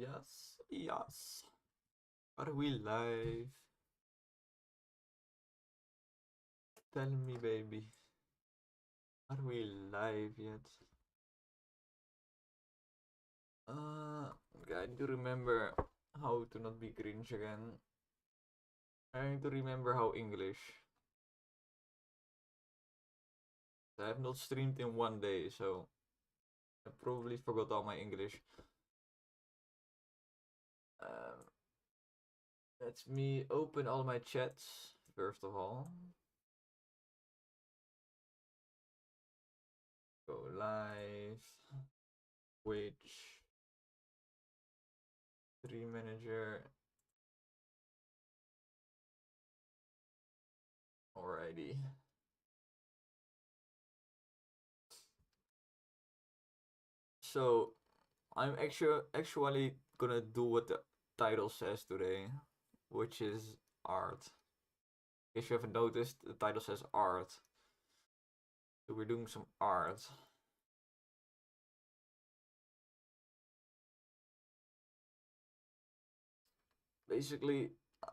Yes, yes. Are we live? Tell me, baby. Are we live yet? I need to remember how to not be cringe again. I need to remember how English. I have not streamed in 1 day, so I probably forgot all my English. Um, Let me open all my chats first of all. Go live. Twitch. Stream manager. Alrighty. So I'm actually gonna do what the title says today, which is art. If you haven't noticed, the title says art. So we're doing some art. Basically,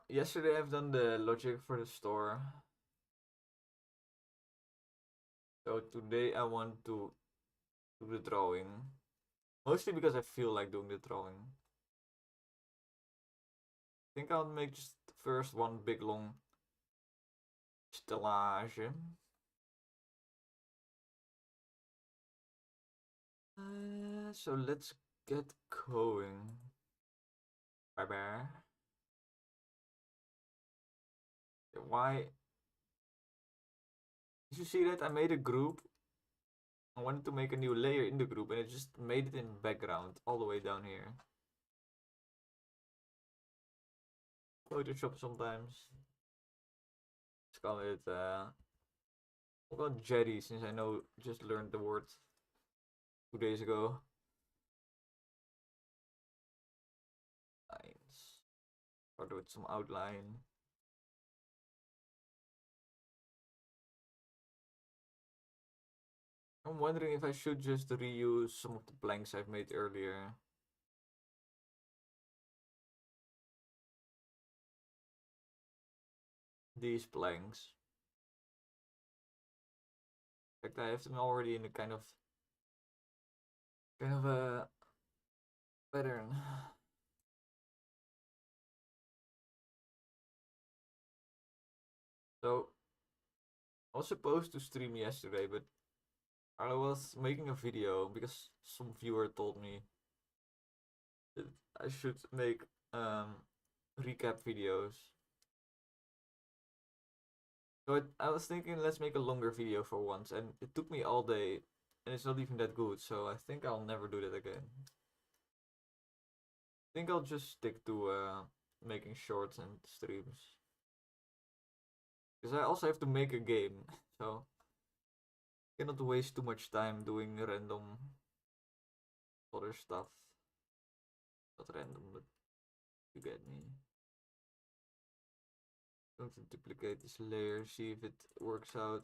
yesterday I've done the logic for the store. So today I want to do the drawing. Mostly because I feel like doing the drawing. I think I'll make just first one big long stellage. So let's get going. Bye bye. Why? Did you see that? I made a group. I wanted to make a new layer in the group and it just made it in background all the way down here. Photoshop sometimes. Let's call it, I'll call it Jerry since I know just learned the word 2 days ago. Lines. Start with some outline. I'm wondering if I should just reuse some of the blanks I've made earlier. These blanks. In fact, I have them already in a kind of a pattern. So I was supposed to stream yesterday, but I was making a video because some viewer told me that I should make recap videos. So I was thinking, let's make a longer video for once, and it took me all day, and it's not even that good. So I think I'll never do that again. I think I'll just stick to making shorts and streams, because I also have to make a game, so I cannot waste too much time doing random other stuff. Not random, but you get me. Going to duplicate this layer, see if it works out.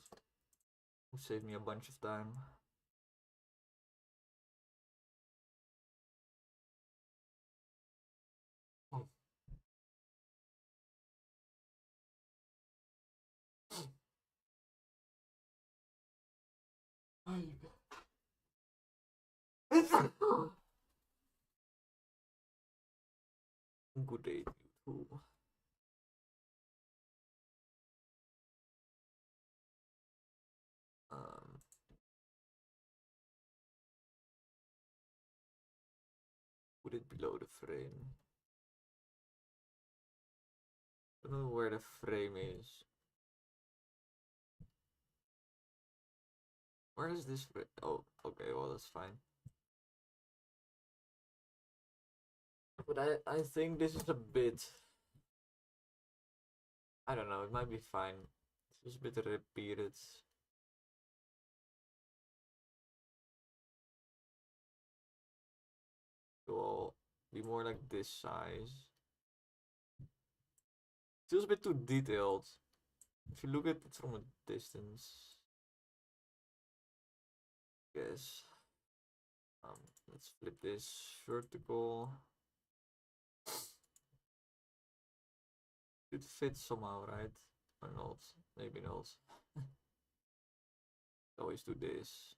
Will save me a bunch of time. Oh. Good day, you too. Um, Put it below the frame. I don't know where the frame is. Where is this frame? Oh, okay, well that's fine. But I think this is a bit. I don't know, it might be fine. It's just a bit repeated. It will be more like this size. Feels a bit too detailed. If you look at it from a distance. Yes. Let's flip this vertical. It fits somehow, right? Or not? Maybe not. Always do this.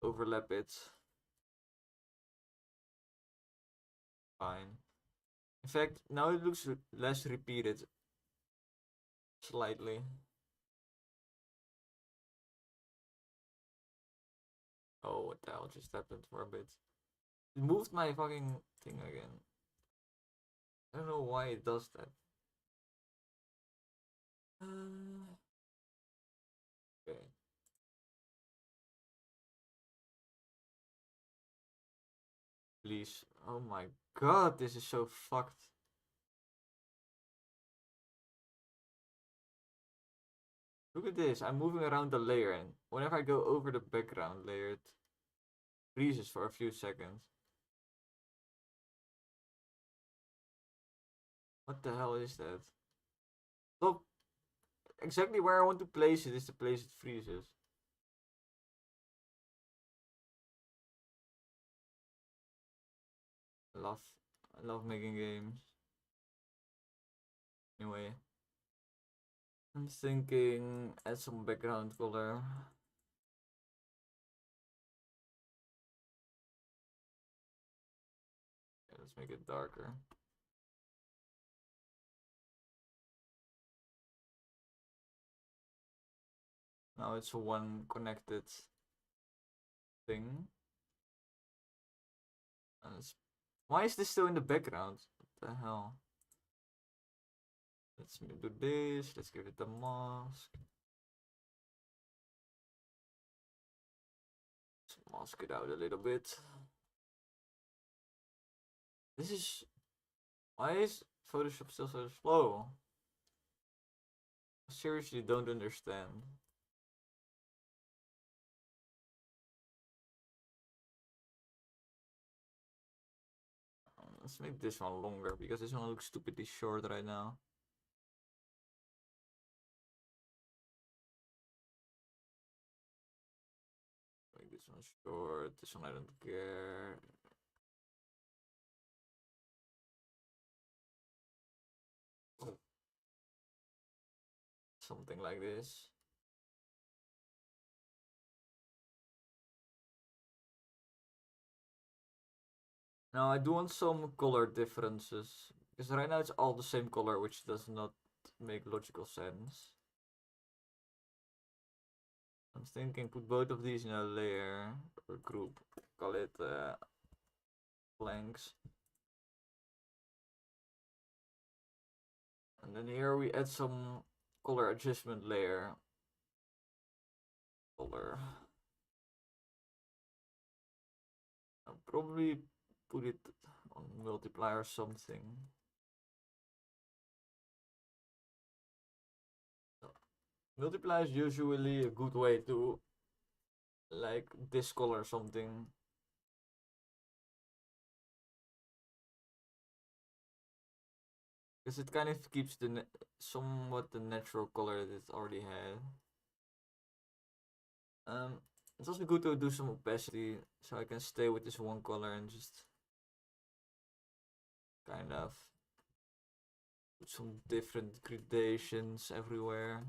Overlap it. Fine. In fact, now it looks less repeated. Slightly. Oh, what the hell just happened for a bit? It moved my fucking thing again. I don't know why it does that. Okay. Please. Oh my god, this is so fucked. Look at this. I'm moving around the layer, and whenever I go over the background layer, it freezes for a few seconds. What the hell is that? Look, exactly where I want to place it is the place it freezes. I love, I love making games. Anyway, I'm thinking add some background color. Okay, let's make it darker. Now it's one connected thing. And why is this still in the background? What the hell? Let's do this. Let's give it a mask. Let's mask it out a little bit. This is... Why is Photoshop still so slow? I seriously don't understand. Let's make this one longer because this one looks stupidly short right now. Make this one short. This one I don't care. Something like this. Now I do want some color differences because right now it's all the same color, which does not make logical sense. I'm thinking put both of these in a layer or group. Call it blanks. And then here we add some color adjustment layer. Color. I'll probably put it on multiply or something. Multiply is usually a good way to like discolor something. Because it kind of keeps the somewhat the natural color that it already had. It's also good to do some opacity so I can stay with this one color and just kind of put some different gradations everywhere.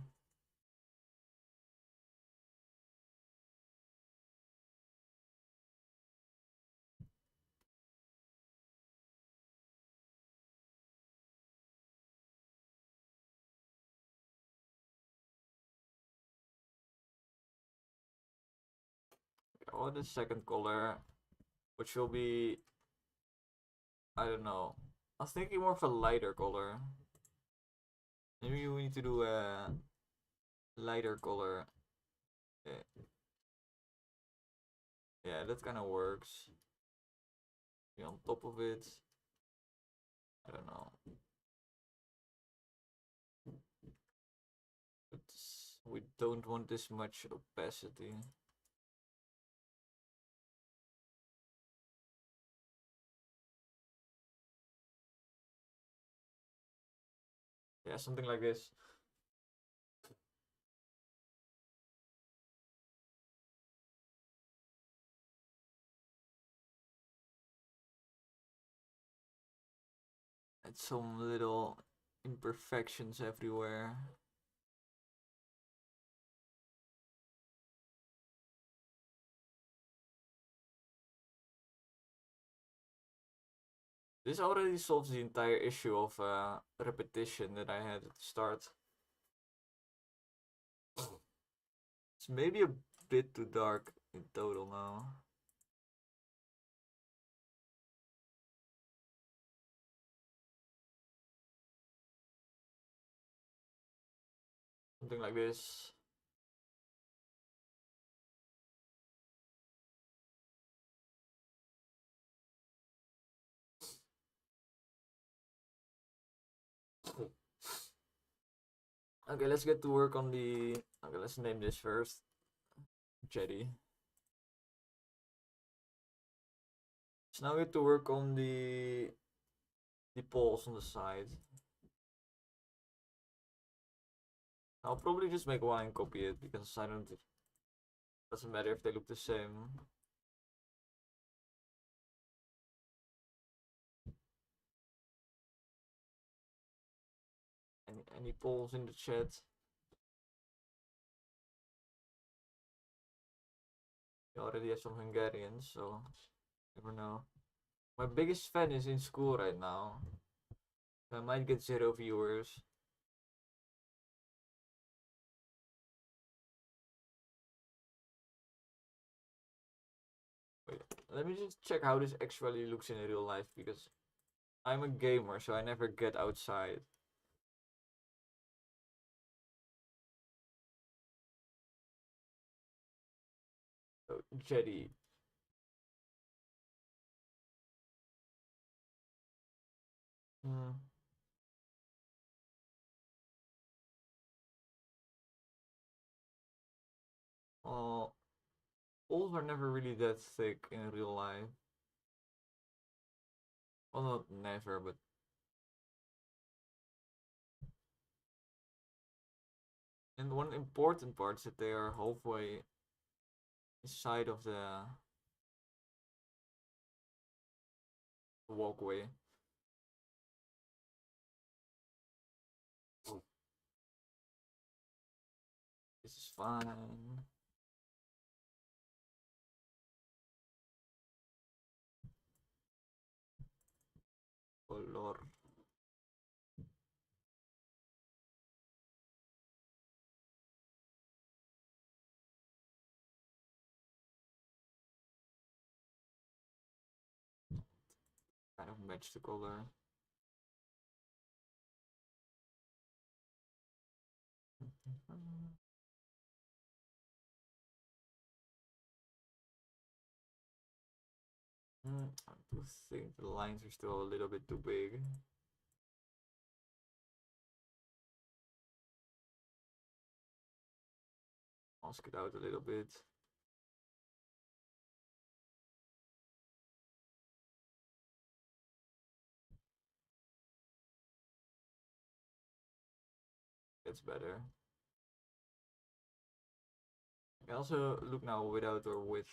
Or the second color, which will be, I don't know. I was thinking more of a lighter color. Maybe we need to do a lighter color. Yeah, yeah, that kind of works. Be on top of it. I don't know. But we don't want this much opacity. Yeah, something like this. Add some little imperfections everywhere. This already solves the entire issue of repetition that I had at the start. It's maybe a bit too dark in total now. Something like this. Okay, let's get to work on the... Okay, let's name this first. Jetty. So now we have to work on the poles on the side. I'll probably just make one and copy it because I don't... Doesn't matter if they look the same. Any polls in the chat? We already have some Hungarians, so never know. My biggest fan is in school right now. I might get 0 viewers. Wait, let me just check how this actually looks in real life because I'm a gamer, so I never get outside. So, Jetty. Hmm. Well, poles are never really that thick in real life. Well, not never, but and one important part is that they are halfway inside of the walkway. This is fine. Color. Kind of match the color. I do think the lines are still a little bit too big. Mask it out a little bit. That's better. I can also look now without or with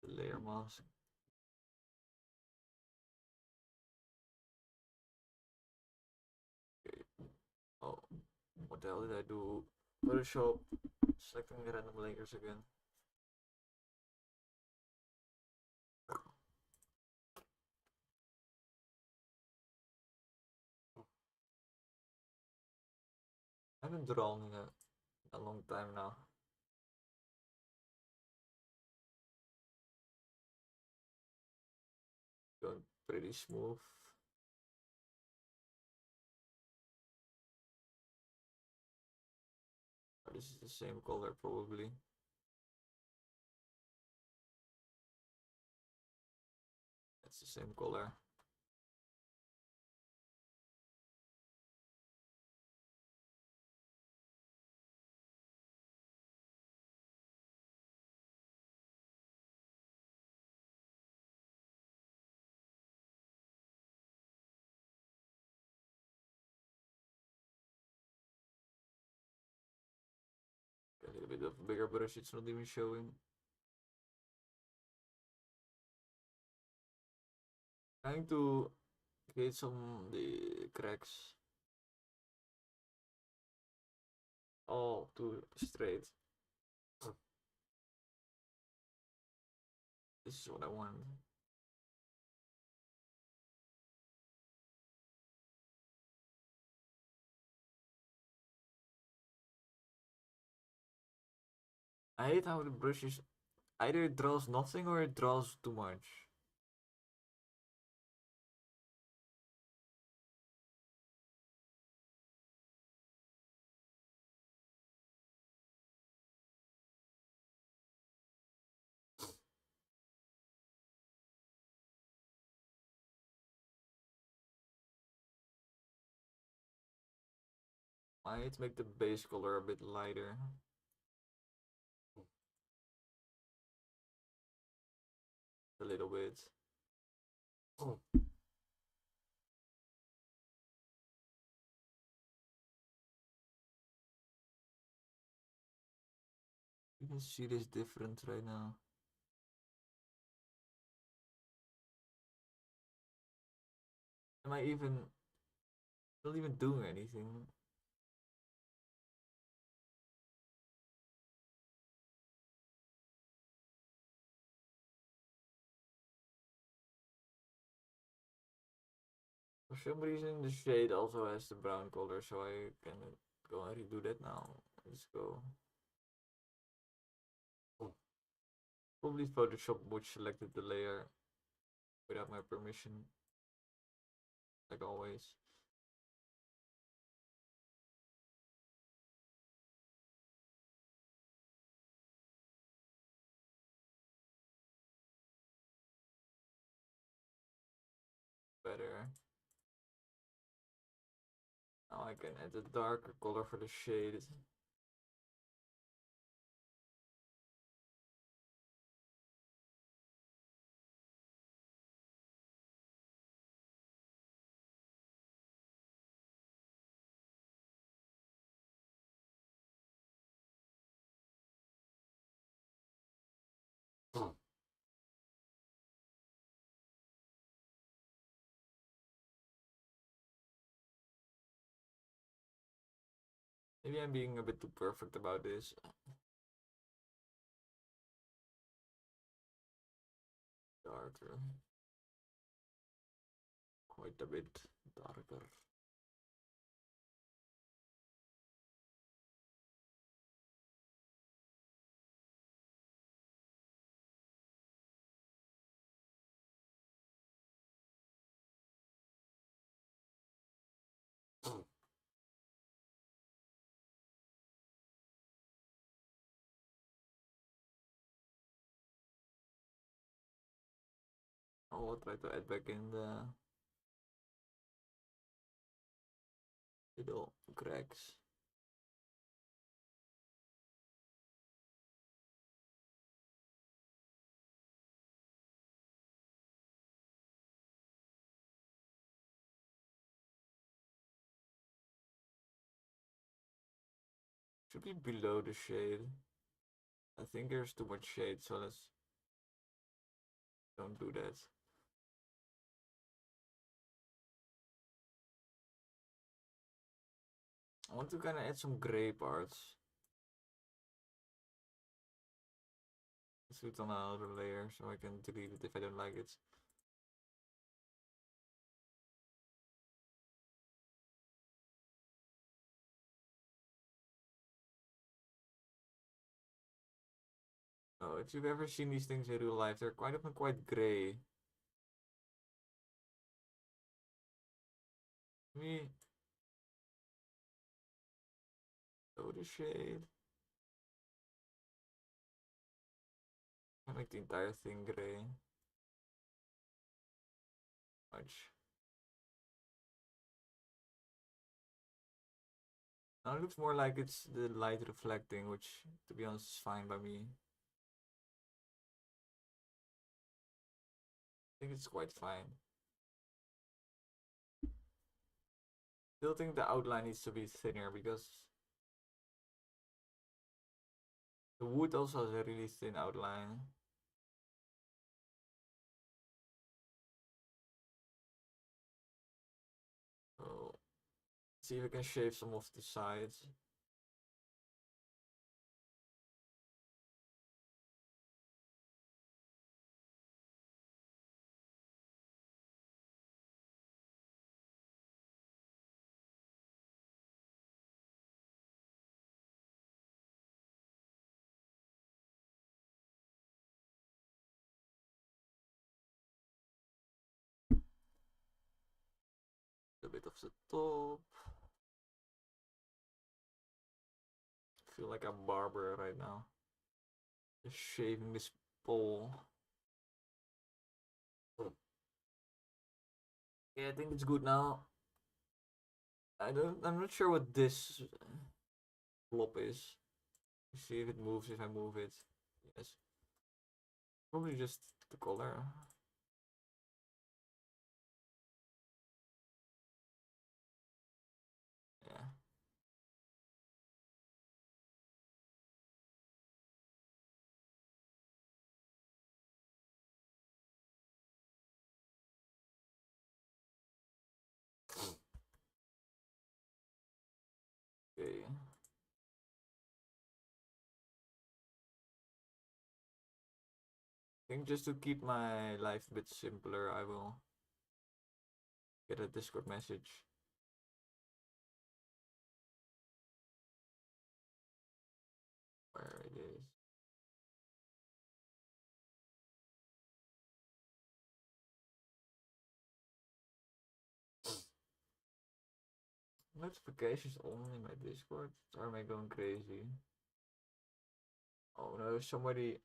the layer mask. Okay. Oh, what the hell did I do? Photoshop, selecting the random layers again. I haven't drawn in a long time now. Going pretty smooth. Oh, this is the same color probably. That's the same color. A little bit of a bigger brush, it's not even showing. Trying to create some the cracks all too straight. This is what I want. I hate how the brush is either it draws nothing or it draws too much. I need to make the base color a bit lighter. A little bit. Oh. You can see this different right now. Am I even not even doing anything? For some reason the shade also has the brown color, so I can go and redo that now. Let's go. Probably Photoshop which selected the layer without my permission, like always. Better. Now I can add a darker color for the shade. Maybe I'm being a bit too perfect about this. Darker. Quite a bit darker. I'll try to add back in the little cracks. Should be below the shade. I think there's too much shade, so let's don't do that. I want to kind of add some gray parts. Let's do it on another layer so I can delete it if I don't like it. Oh, if you've ever seen these things in real life, they're quite often quite gray. Me, low the shade. I make the entire thing gray. Much. Now it looks more like it's the light reflecting, which, to be honest, is fine by me. I think it's quite fine. Still think the outline needs to be thinner because the wood also has a really thin outline. See if I can shave some of the sides. A bit of the top. Feel like a barber right now. Just shaving this pole. Yeah, I think it's good now. I'm not sure what this blob is. See if it moves if I move it. Yes. Probably just the color. Yeah. Okay. I think just to keep my life a bit simpler, I will get a Discord message. Where it is. Notifications only my Discord? Or am I going crazy? Oh no, somebody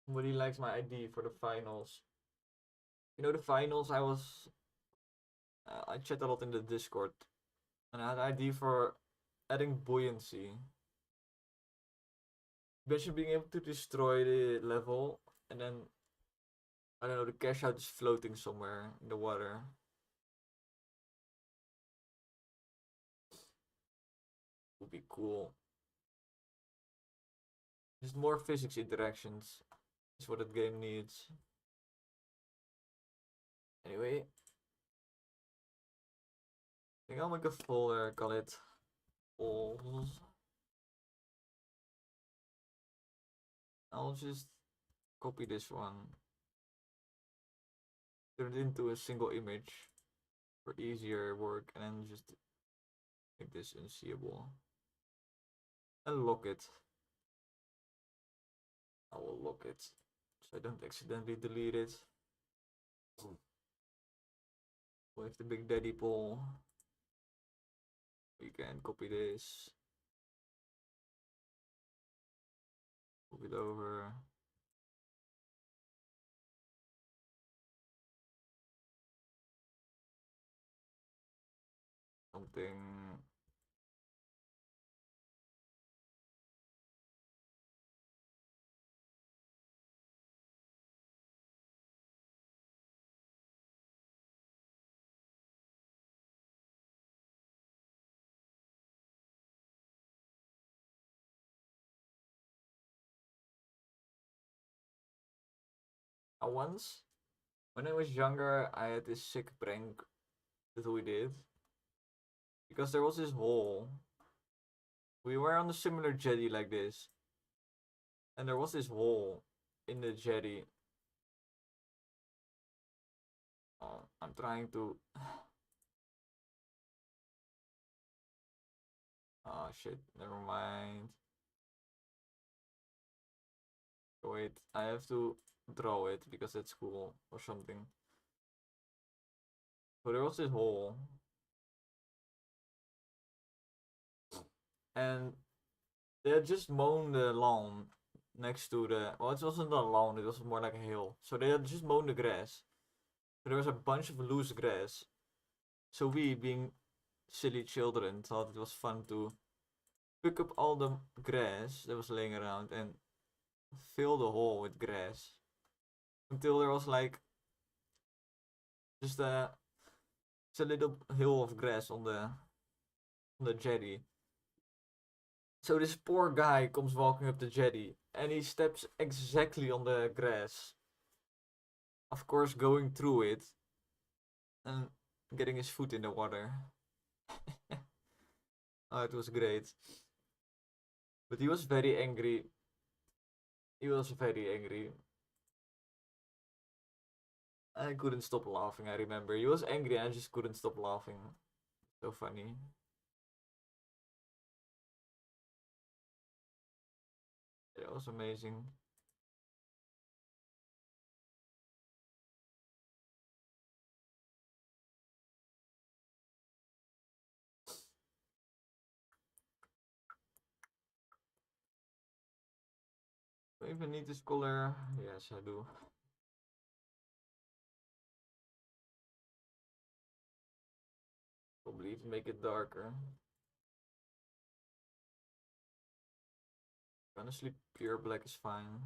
likes my ID for the finals. You know the finals I chat a lot in the Discord. And I had ID for adding buoyancy. Imagine being able to destroy the level and then I don't know, the cash out is floating somewhere in the water. Would be cool. Just more physics interactions is what that game needs. Anyway, I think I'll make a folder, call it polls. I'll just copy this one, turn it into a single image for easier work, and then just make this unseeable. And lock it. I will lock it so I don't accidentally delete it. With the Big Daddy poll, we can copy this, move it over. Something. Once, when I was younger, I had this sick prank that we did. Because there was this hole. We were on a similar jetty like this. And there was this hole in the jetty. Oh, I'm trying to. Oh shit, never mind. Wait, I have to draw it because it's cool or something. So there was this hole. And they had just mown the lawn next to the. Well, it wasn't a lawn, it was more like a hill. So they had just mown the grass. So there was a bunch of loose grass. So we, being silly children, thought it was fun to pick up all the grass that was laying around and fill the hole with grass. Until there was like just a little hill of grass on the jetty. So this poor guy comes walking up the jetty and he steps exactly on the grass. Of course, going through it. And getting his foot in the water. Oh, it was great. But he was very angry. He was very angry. I couldn't stop laughing, I remember. He was angry, I just couldn't stop laughing. So funny. It was amazing. Do I even need this color? Yes, I do. Probably even make it darker. Honestly, pure black is fine.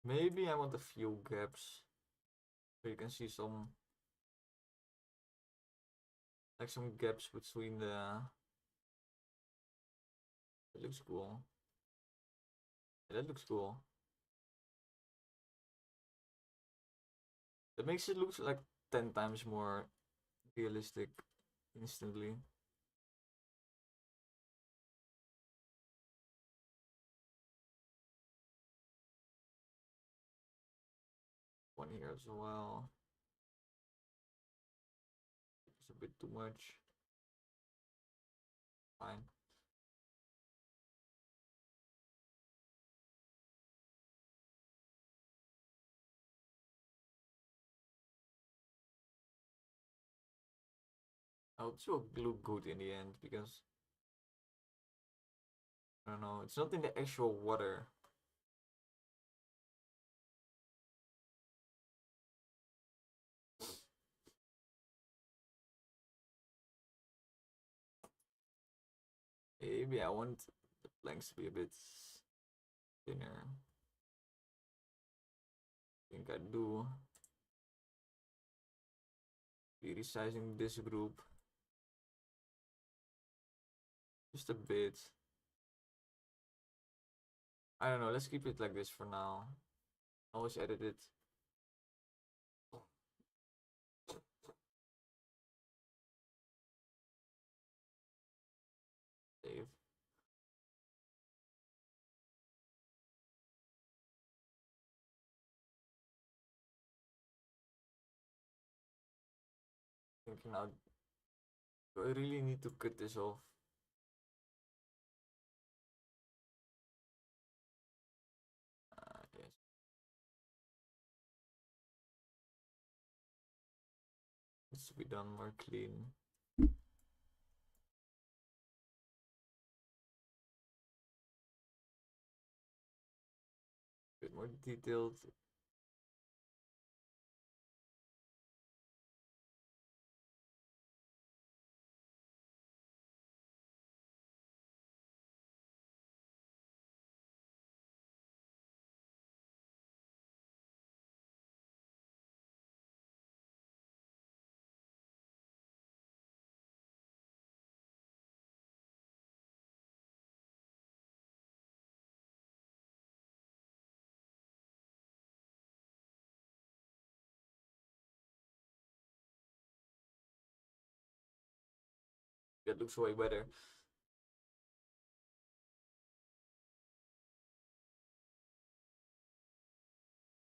Maybe I want a few gaps. So you can see some, like some gaps between the... It looks cool. Yeah, that looks cool. That makes it look like 10 times more realistic instantly. One here as well. It's a bit too much. Fine. I'll still look good in the end because I don't know, it's not in the actual water. Maybe I want the planks to be a bit thinner. I think I do. Be resizing this group just a bit. I don't know, let's keep it like this for now. Always edit it. Save. Thinking now, do I really need to cut this off? Yes. Needs to be done more clean. Bit more detailed. That looks way better.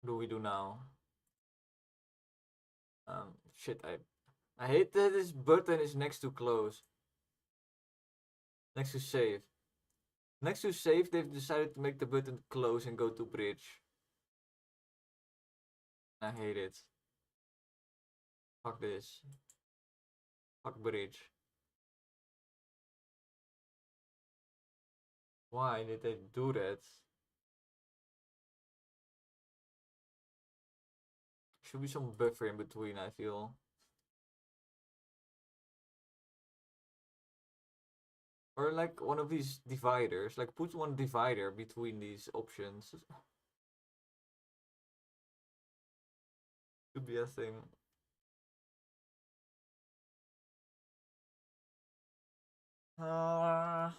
What do we do now? Shit, I hate that this button is next to close. Next to save. Next to save, they've decided to make the button close and go to bridge. I hate it. Fuck this. Fuck bridge. Why did they do that? Should be some buffer in between, I feel. Or like one of these dividers. Like put one divider between these options. Could be a thing. Uh,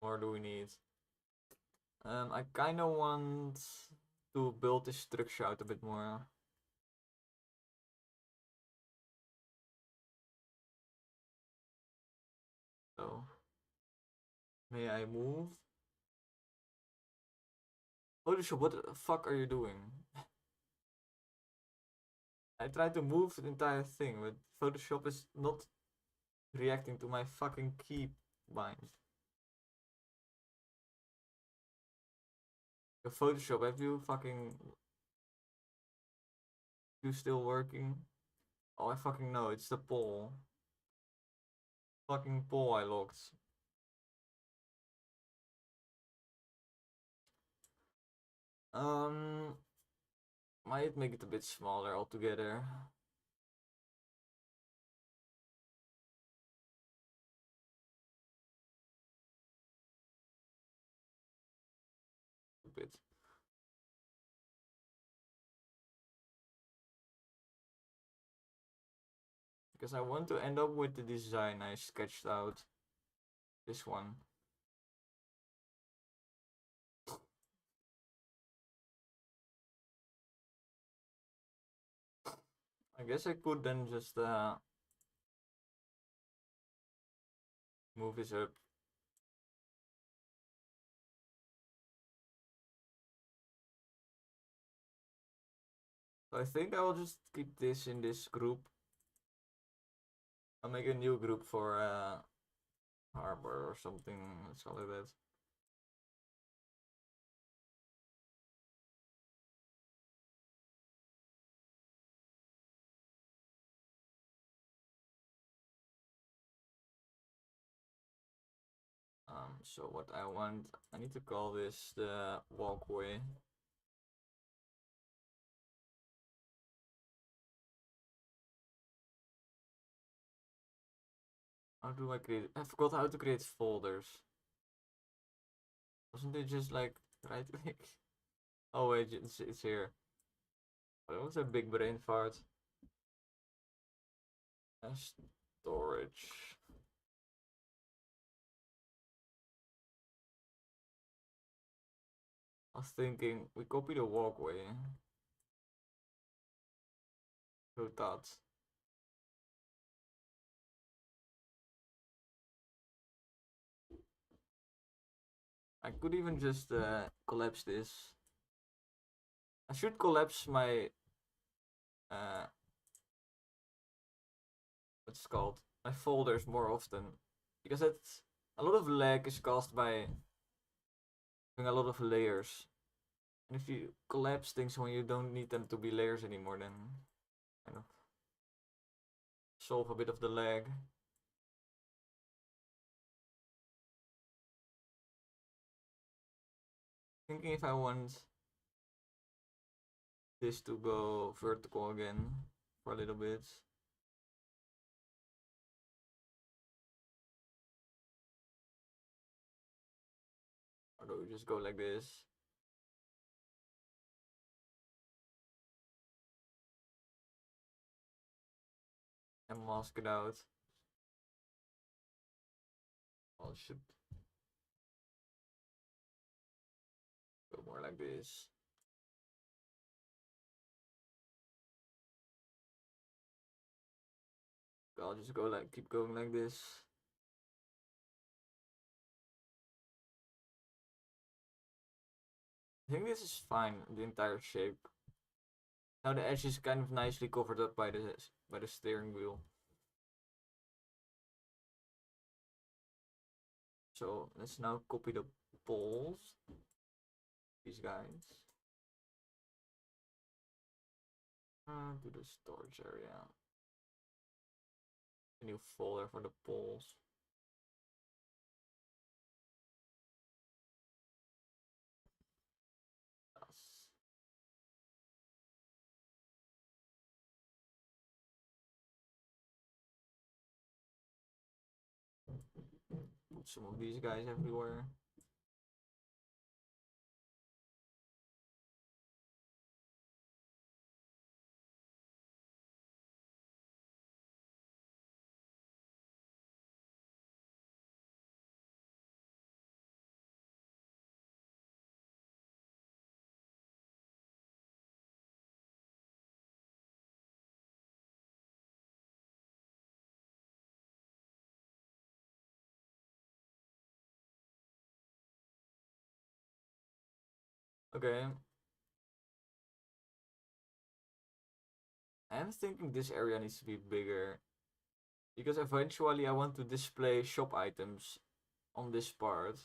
more do we need? I kind of want to build this structure out a bit more. So, may I move? Photoshop, what the fuck are you doing? I tried to move the entire thing, but Photoshop is not reacting to my fucking keybind. Your Photoshop, have you fucking... You still working? Oh, I fucking know, it's the poll. Fucking poll I locked. Um, might make it a bit smaller altogether. A bit. Because I want to end up with the design I sketched out. This one. I guess I could then just move this up. So I think I will just keep this in this group. I'll make a new group for harbor or something. Let's call it that. So what I want, I need to call this the walkway. How do I create? I forgot how to create folders. Wasn't it just like right click? Oh wait, it's here. That was a big brain fart. Storage. I was thinking we copy the walkway. So that. I could even just collapse this. I should collapse my what's it called, my folders more often, because it's a lot of lag is caused by having a lot of layers. And if you collapse things when you don't need them to be layers anymore, then kind of solve a bit of the lag. Thinking if I want this to go vertical again for a little bit. Or do we just go like this? And mask it out. Well, it should go more like this. I'll just go like, keep going like this. I think this is fine, the entire shape. Now the edge is kind of nicely covered up by the steering wheel. So let's now copy the poles. These guys. To the storage area. A new folder for the poles. Yes. Put some of these guys everywhere. Okay. I'm thinking this area needs to be bigger. Because eventually I want to display shop items on this part.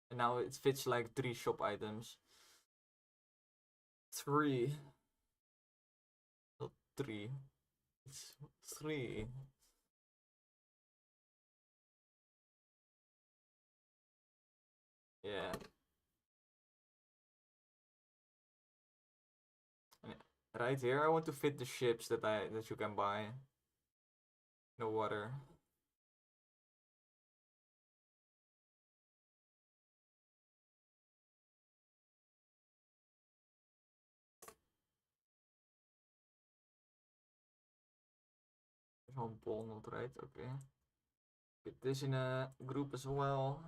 And now it fits like 3 shop items. 3. Not 3. It's 3. Yeah. And right here I want to fit the ships that you can buy. No water. There's one ball not right, okay. Get this in a group as well.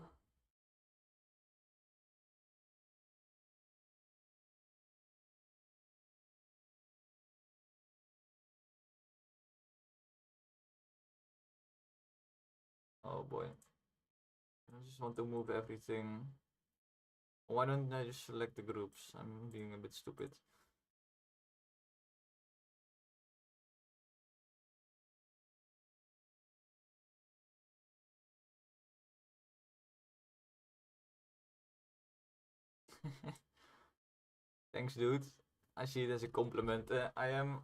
Oh boy. I just want to move everything. Why don't I just select the groups? I'm being a bit stupid. Thanks, dude. I see it as a compliment. I am.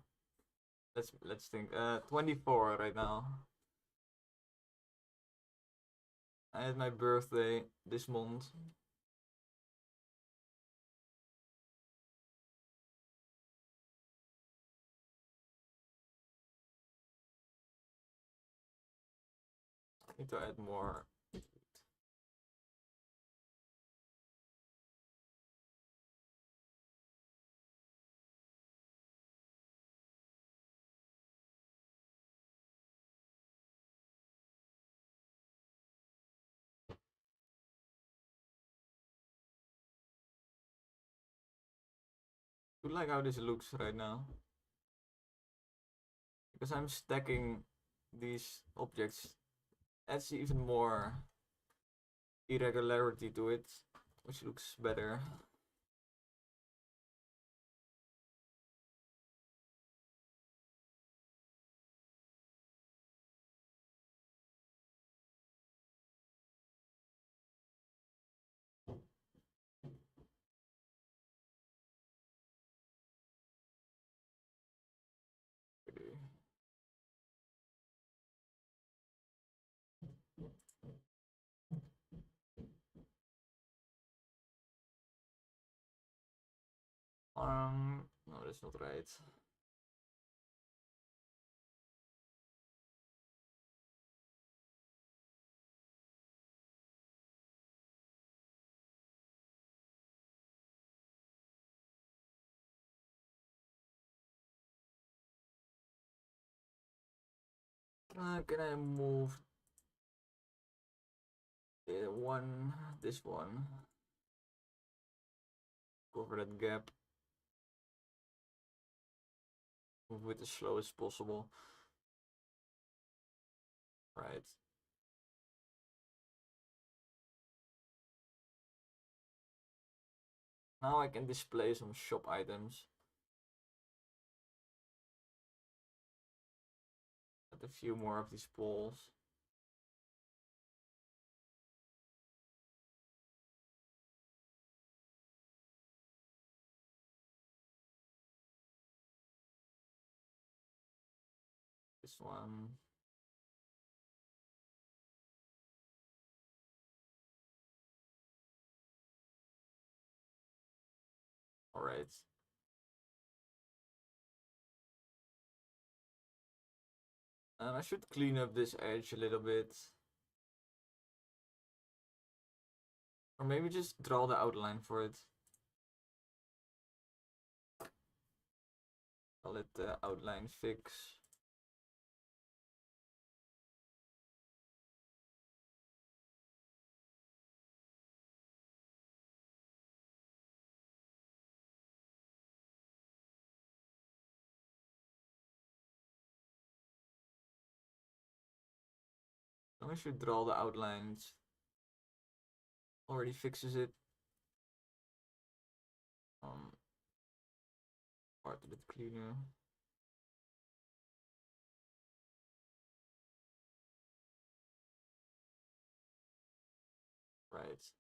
Let's think. 24 right now. I had my birthday this month. Need to add more. I like how this looks right now. Because I'm stacking these objects. Adds even more irregularity to it, which looks better. No, that's not right. Can I move this one? Cover that gap. Move it as slow as possible. Right. Now I can display some shop items. Add a few more of these poles. This one. Alright. I should clean up this edge a little bit. Or maybe just draw the outline for it. I'll let the outline fix. I should draw the outlines. Already fixes it. Um, Part a bit cleaner. Right.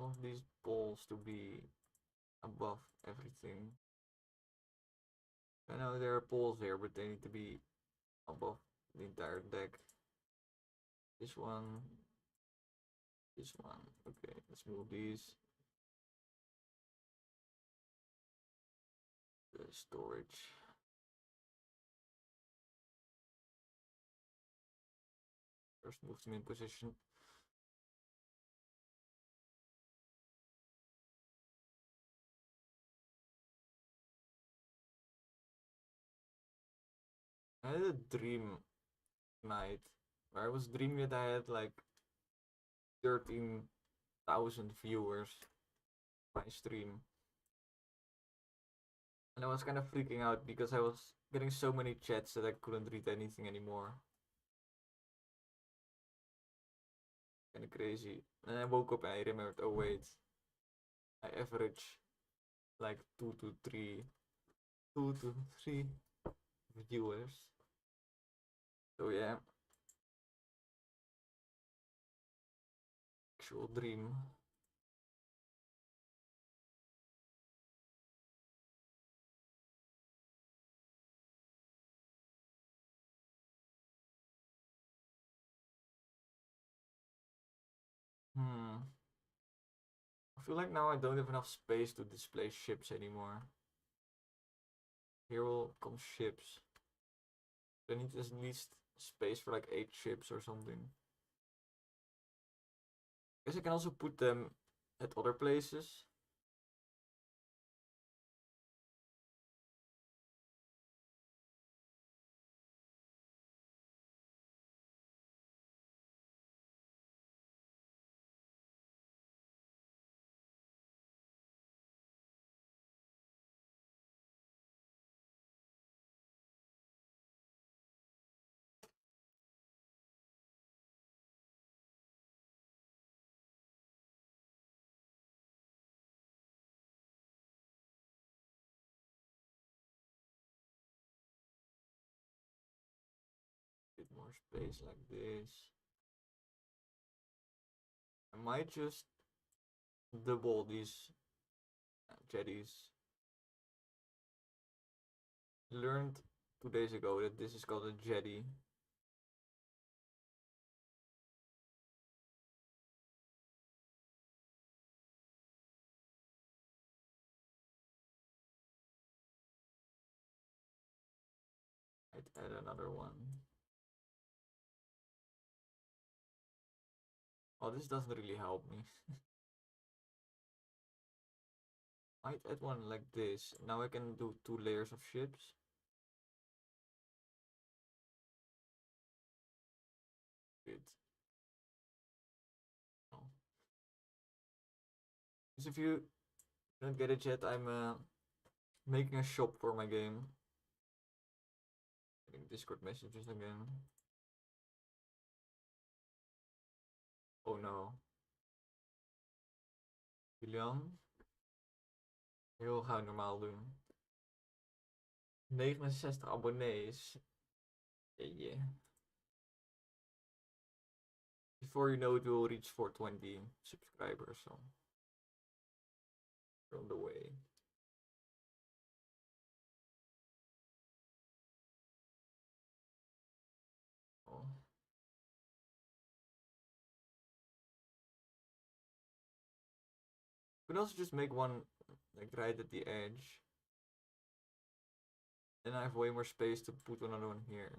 All these balls to be above everything. I know there are poles here, but they need to be above the entire deck. This one, this one. Okay, let's move these. The storage. First move them in position. I had a dream night where I was dreaming that I had like 13,000 viewers on my stream. And I was kind of freaking out because I was getting so many chats that I couldn't read anything anymore. Kind of crazy. And I woke up and I remembered, oh wait, I average like 2 to 3 viewers. So yeah, actual dream. I feel like now I don't have enough space to display ships anymore. Here will come ships. I need at least space for like 8 ships or something. Guess I can also put them at other places. Bit more space like this. I might just double these jetties. Learned 2 days ago that this is called a jetty. I'd add another one. Oh, this doesn't really help me. I'd add one like this. Now I can do 2 layers of ships. Good. Oh. So if you don't get it yet, I'm making a shop for my game. Getting Discord messages again. Oh no. Julian, heel gauw normaal doen. 69 abonnees. Yeah. Before you know it, we'll reach 420 subscribers. So, we're on the way. Oh. We could also just make one like right at the edge. Then I have way more space to put another one here.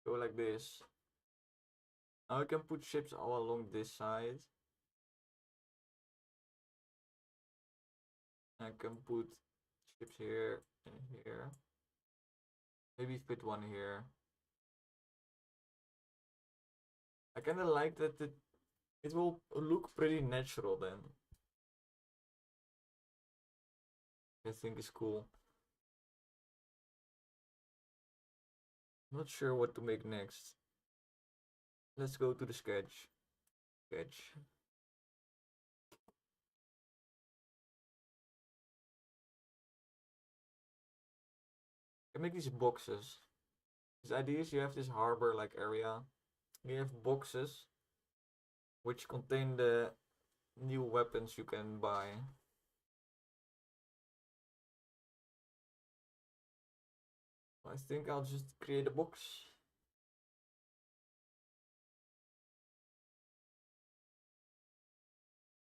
Go like this. Now I can put ships all along this side. I can put ships here and here. Maybe fit one here. I kind of like that it will look pretty natural then. I think is cool. Not sure what to make next. Let's go to the sketch. Sketch. I make these boxes. This idea is you have this harbor like area. You have boxes which contain the new weapons you can buy. I think I'll just create a box.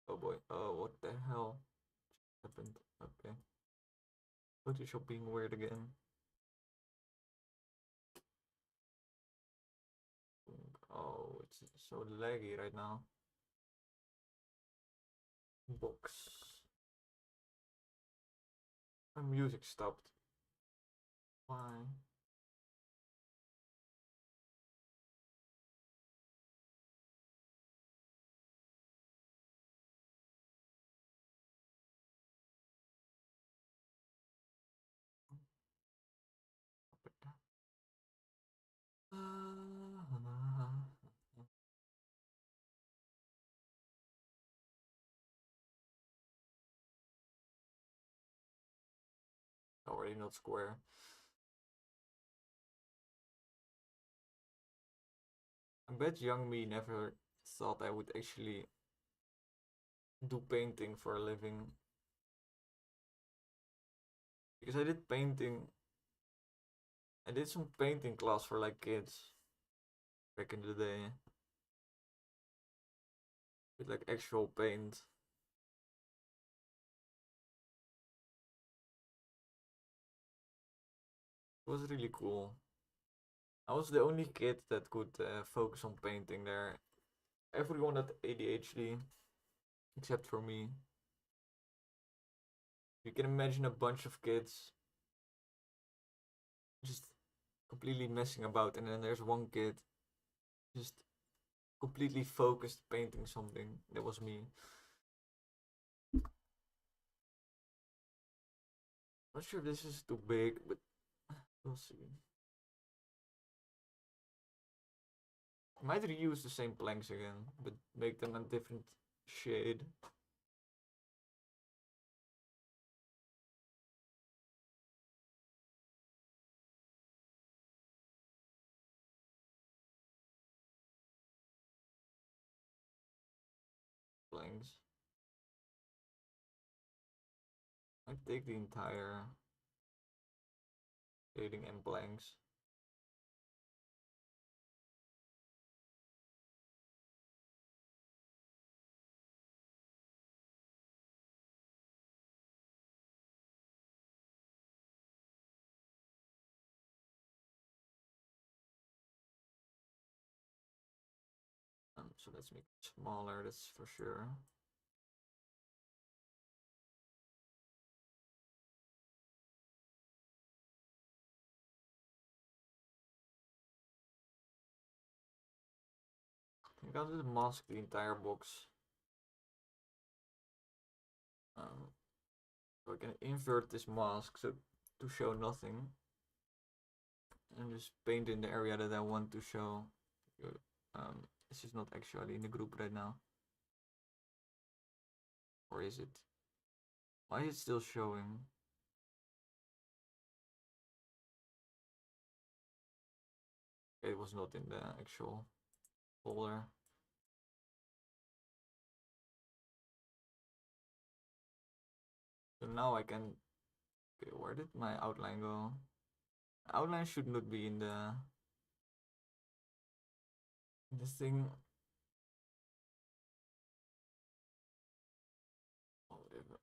Oh boy. Oh, what the hell happened? Okay. Photoshop being weird again. Oh, it's so laggy right now. Box. My music stopped. Why? Already not square. I bet young me never thought I would actually do painting for a living. Because I did painting. I did some painting class for like kids back in the day. With like actual paint. It was really cool. I was the only kid that could focus on painting there. Everyone had ADHD, except for me. You can imagine a bunch of kids just completely messing about, and then there's one kid just completely focused painting something. That was me. Not sure if this is too big, but we'll see. I might reuse the same planks again, but make them a different shade. Planks. I take the entire shading and blanks. So let's make it smaller, that's for sure. I think I'll just mask the entire box. So I can invert this mask so to show nothing. And just paint in the area that I want to show. This is not actually in the group right now. Or is it? Why is it still showing? It was not in the actual folder. So now I can. Okay, where did my outline go? Outline should not be in the this thing. Oh, whatever.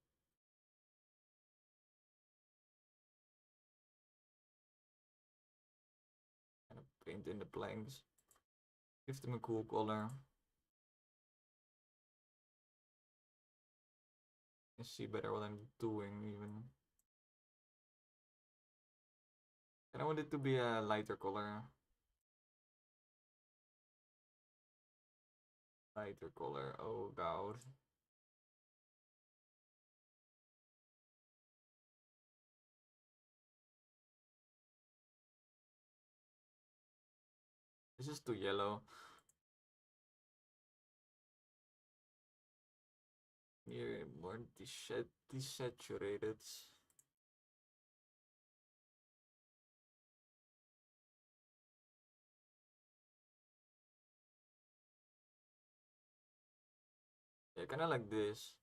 Kind of paint in the planks. Give them a cool color. I see better what I'm doing even. And I want it to be a lighter color. Lighter color, oh god. This is too yellow. Here, more desaturated. Yeah, kind of like this.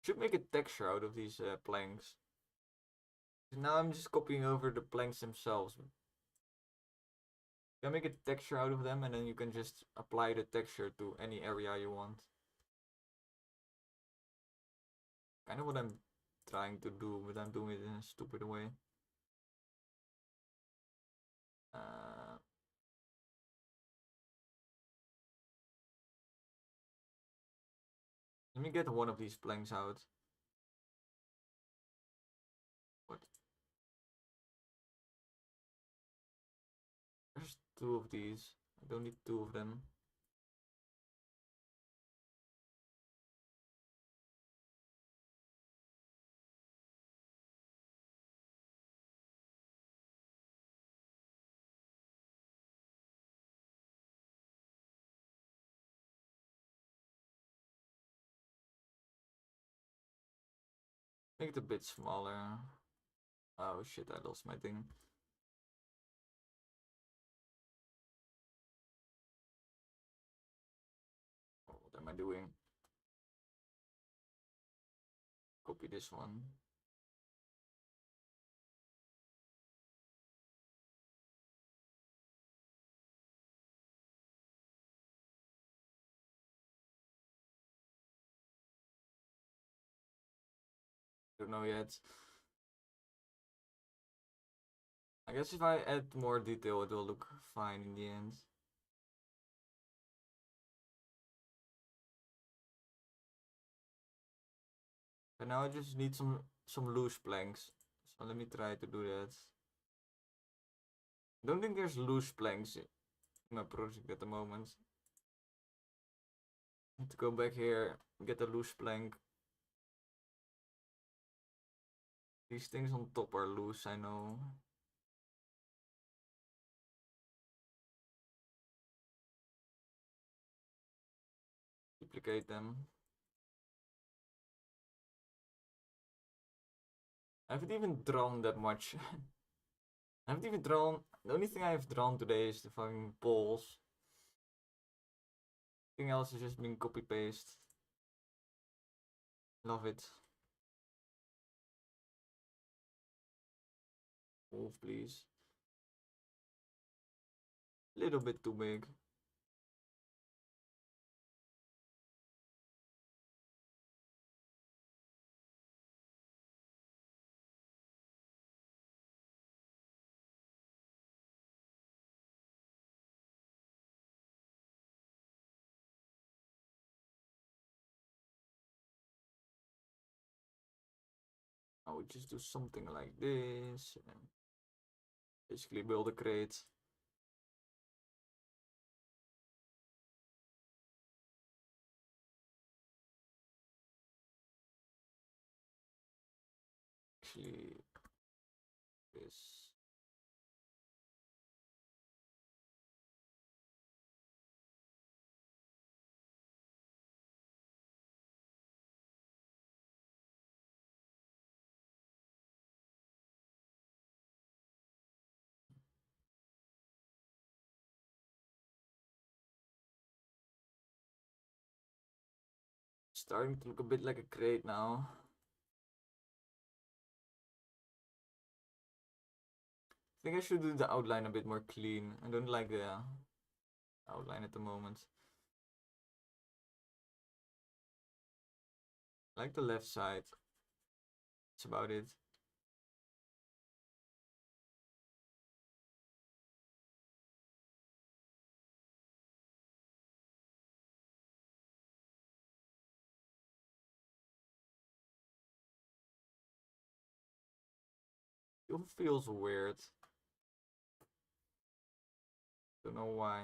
Should make a texture out of these planks. Now I'm just copying over the planks themselves. You can make a texture out of them and then you can just apply the texture to any area you want. Kind of what I'm trying to do, but I'm doing it in a stupid way. Let me get one of these planks out. What? There's two of these. I don't need two of them. Make it a bit smaller. Oh shit, I lost my thing. Oh, what am I doing? Copy this one. Don't know yet. I guess if I add more detail, it will look fine in the end. And now I just need some loose planks. So let me try to do that. Don't think there's loose planks in my project at the moment. Need to go back here, get a loose plank. These things on top are loose, I know. Duplicate them. I haven't even drawn that much. I haven't even drawn. The only thing I've drawn today is the fucking poles. Everything else has just been copy paste. Love it. Move, please. Little bit too big. I would just do something like this. And basically build a crate. Actually, this. Starting to look a bit like a crate now. I think I should do the outline a bit more clean. I don't like the outline at the moment. I like the left side. That's about it. It feels weird. Don't know why.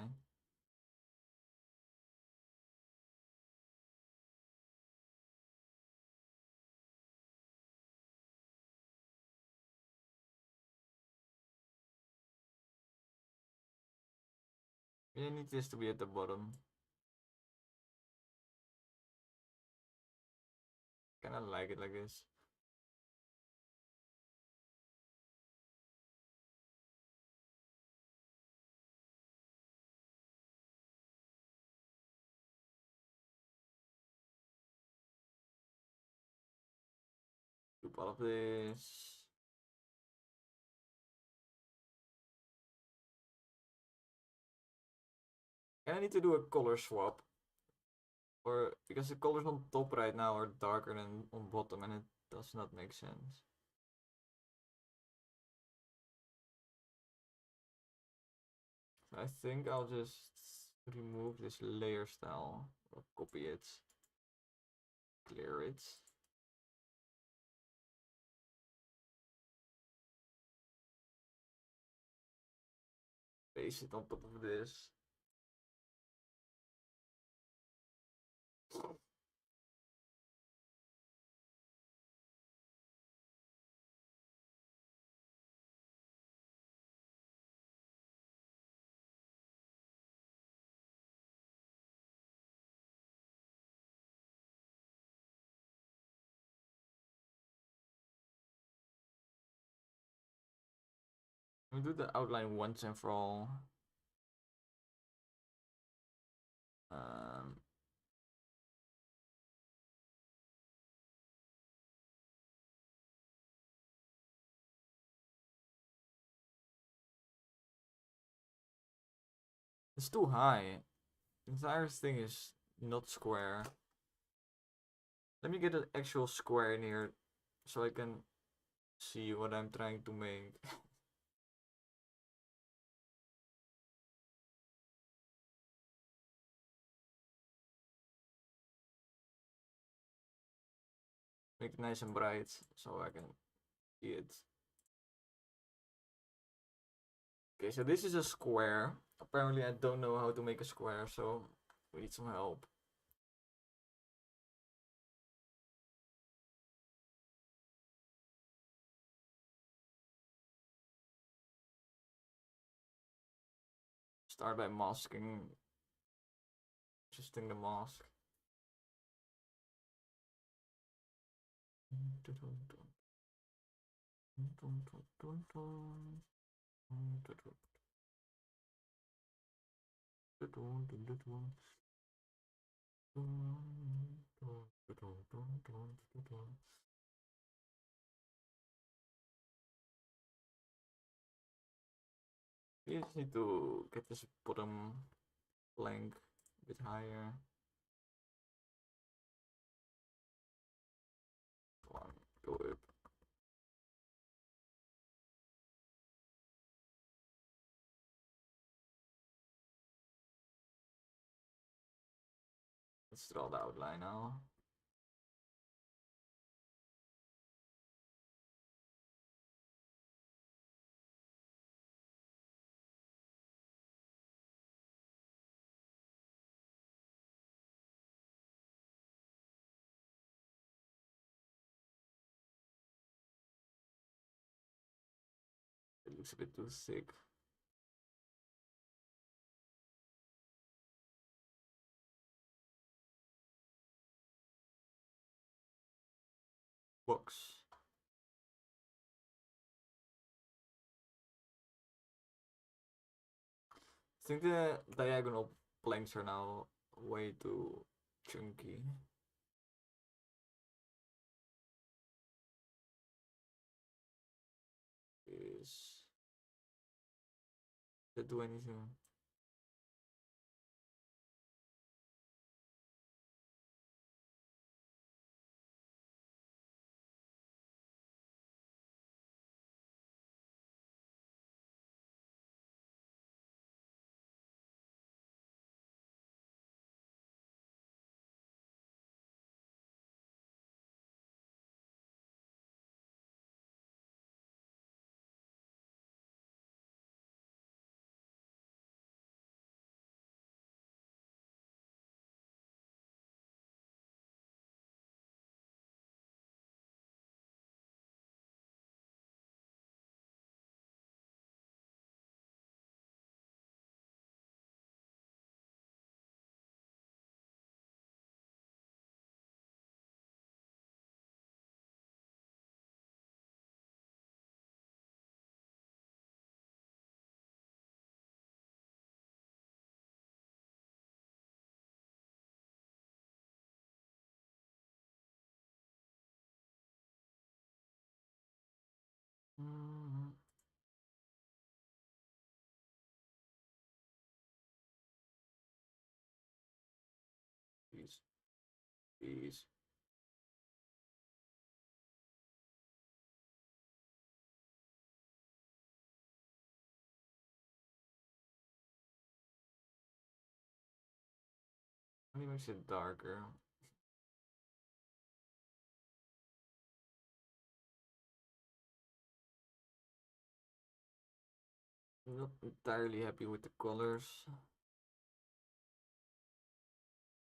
I need this to be at the bottom. Kinda like it like this. Do all of this. And I need to do a color swap. Or because the colors on top right now are darker than on bottom and it does not make sense. So I think I'll just remove this layer style or copy it, clear it. Paste it on top of this. We do the outline once and for all. Um, it's too high. The entire thing is not square. Let me get an actual square in here so I can see what I'm trying to make. Make it nice and bright so I can see it. Okay, so this is a square. Apparently I don't know how to make a square, so we need some help. Start by masking, adjusting the mask. You just need to get this bottom blank a bit higher. Come on, go up. Let's draw the outline now. It looks a bit too thick. Box. I think the diagonal planks are now way too chunky. Is that do anything? Mm, Peace, peace. Only makes it darker. I'm not entirely happy with the colors,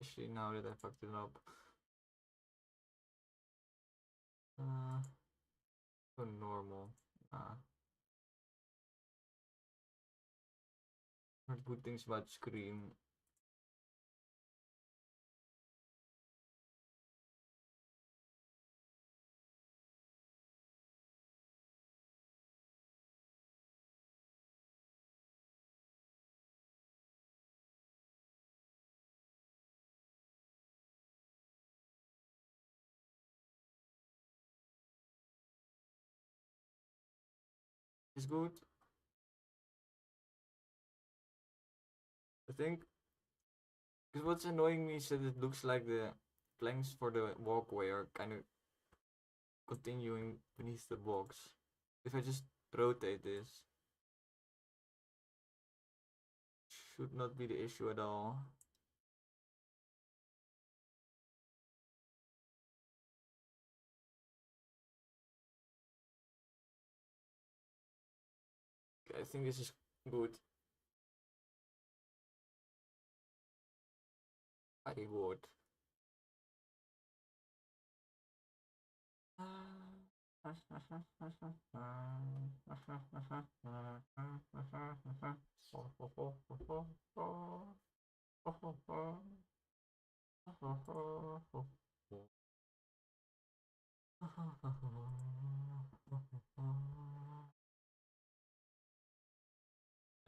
especially now that I fucked it up. Uh, so normal. Uh, heard good things about Scream. It's good. I think because what's annoying me is that it looks like the planks for the walkway are kind of continuing beneath the box. If I just rotate this, should not be the issue at all. Okay, I think this is good. I would. I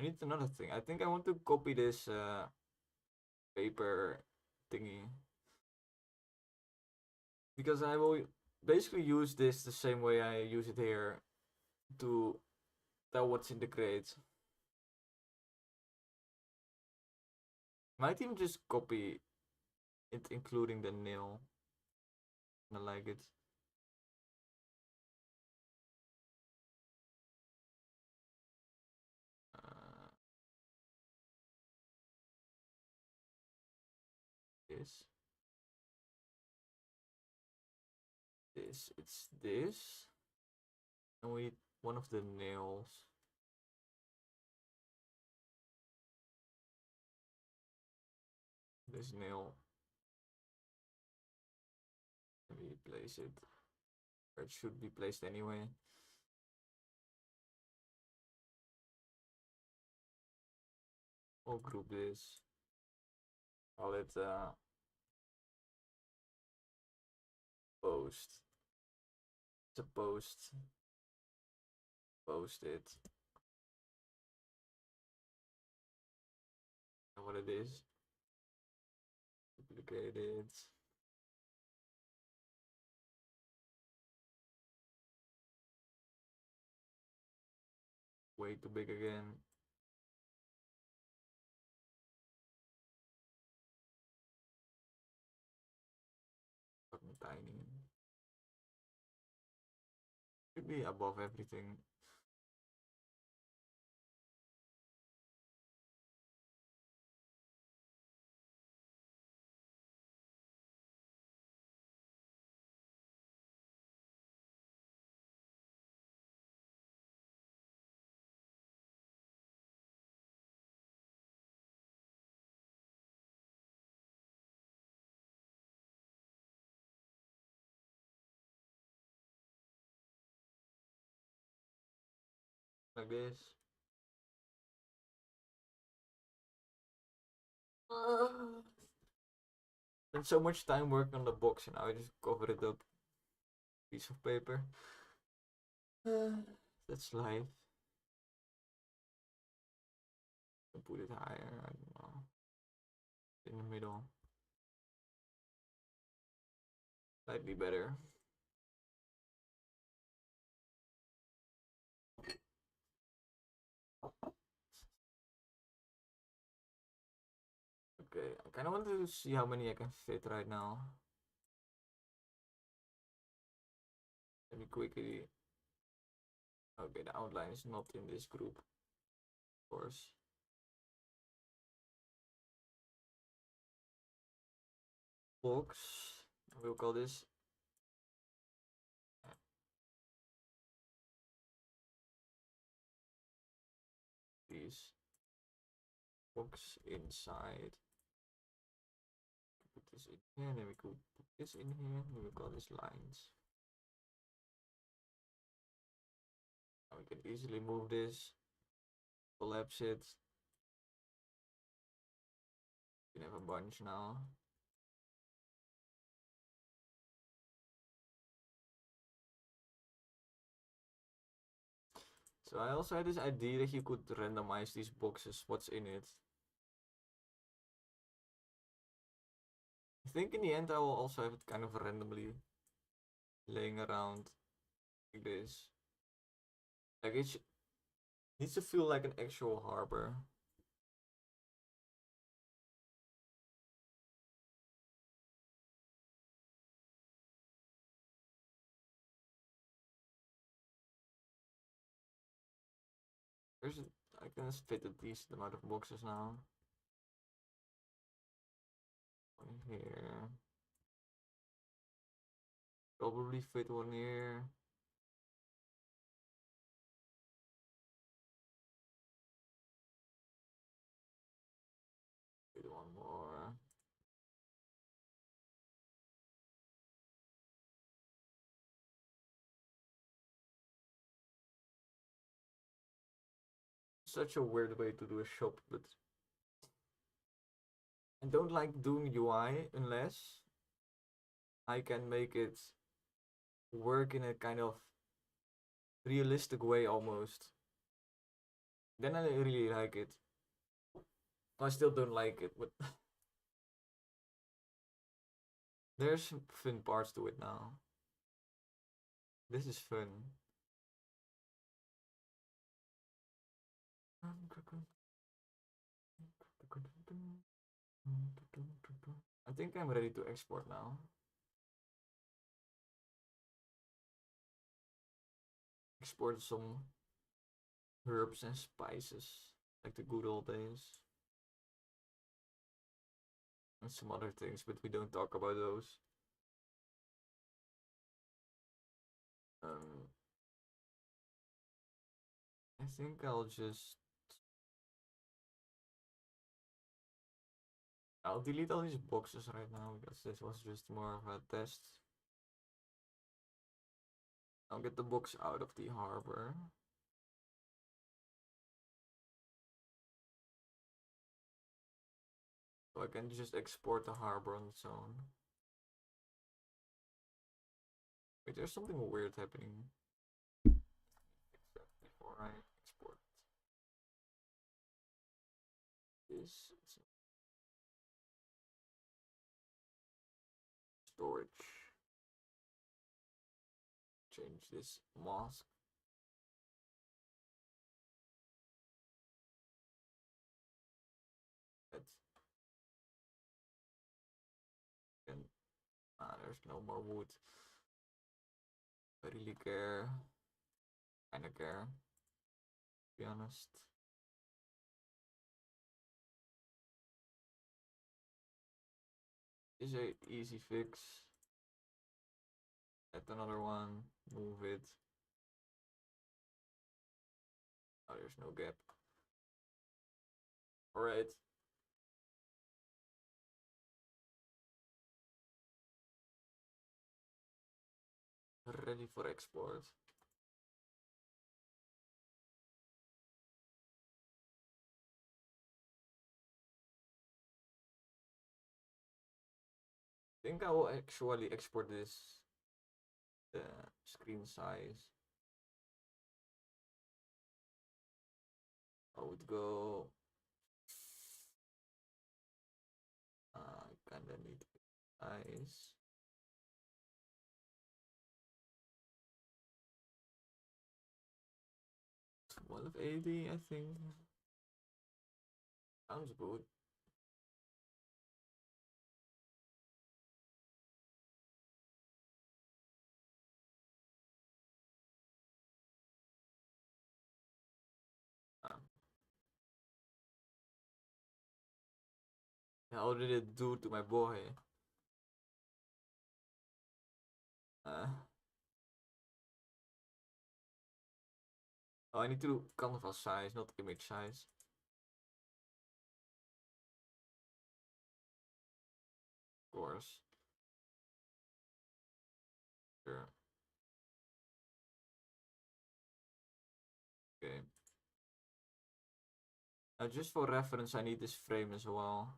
need another thing. I think I want to copy this paper thingy because I will basically use this the same way I use it here to tell what's in the crate. Might even just copy it, including the nail. I like it. Uh, this, it's this, and we need one of the nails. This nail. Let me place it where it should be placed anyway. I'll group this. Call it post. It's a post. Post it. And what it is. Duplicate it. Way too big again. Fucking tiny. Should be above everything. Like this. Spent so much time working on the box and now I just cover it up. Piece of paper. That's life. Put it higher. I don't know. In the middle. Slightly better. kind of want to see how many I can fit right now. Let me quickly. Okay, the outline is not in this group, of course. Box. We'll call this. These box inside. Put this in here, then we could put this in here. We will call this lines. Now we can easily move this, collapse it. We can have a bunch now. So I also had this idea that you could randomize these boxes, what's in it. I think in the end I will also have it kind of randomly laying around like this. Like it needs to feel like an actual harbor. I can fit a decent amount of boxes now. One here. Probably fit one here. Fit one more. Such a weird way to do a shop, but I don't like doing UI unless I can make it work in a kind of realistic way almost. Then I really like it. I still don't like it, but there's some fun parts to it now. This is fun. I think I'm ready to export now. Export some herbs and spices, like the good old days. And some other things, but we don't talk about those. Um, I think I'll delete all these boxes right now because this was just more of a test. I'll get the box out of the harbor. So I can just export the harbor on its own. Wait, there's something weird happening. Before I export this. Storage. Change this mask. That's and there's no more wood. I really care. Kinda care. To be honest. Is a easy fix. Add another one. Move it. Oh, there's no gap. Alright. Ready for export. I think I will actually export this screen size. I would go. I kinda need size. One of 80, I think. Sounds good. How did it do to my boy? Uh, oh, I need to do canvas size, not image size. Of course. Sure. Okay. Just for reference, I need this frame as well.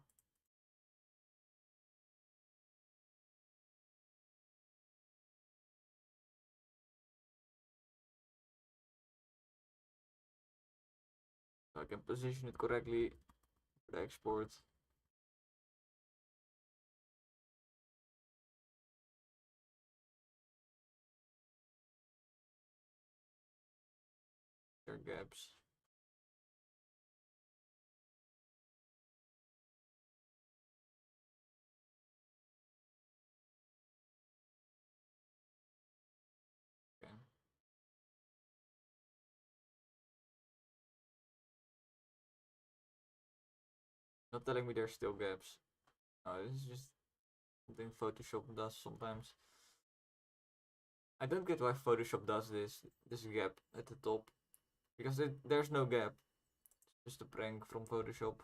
So I can position it correctly for the export. There are gaps. Okay. Not telling me there's still gaps. This is just something Photoshop does sometimes. I don't get why Photoshop does this gap at the top, because there's no gap. It's just a prank from Photoshop.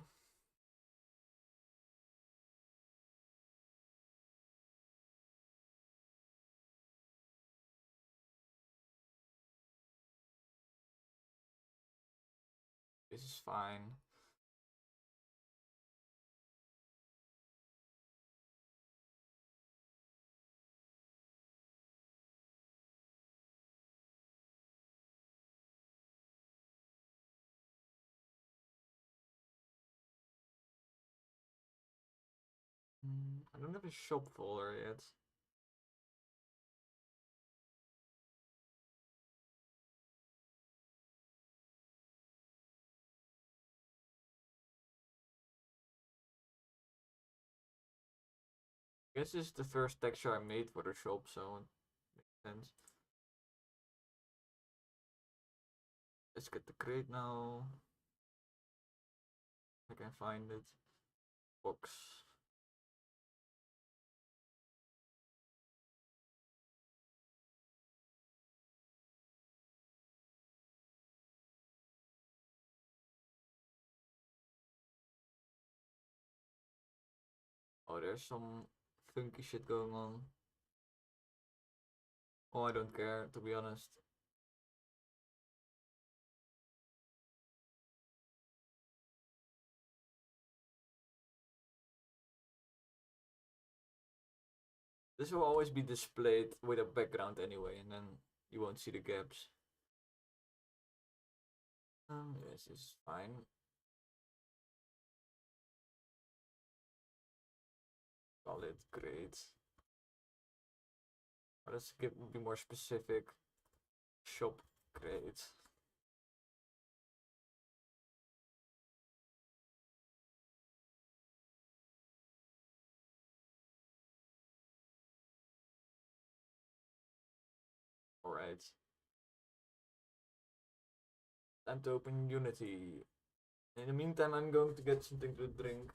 This is fine. I don't have a shop folder yet. I guess this is the first texture I made for the shop, so it makes sense. Let's get the crate now. I can find it. Box. Oh, there's some funky shit going on. Oh, I don't care, to be honest. This will always be displayed with a background anyway, and then you won't see the gaps. This is fine. Call it great. Let's be more specific. Shop great. Alright. Time to open Unity. In the meantime, I'm going to get something to drink.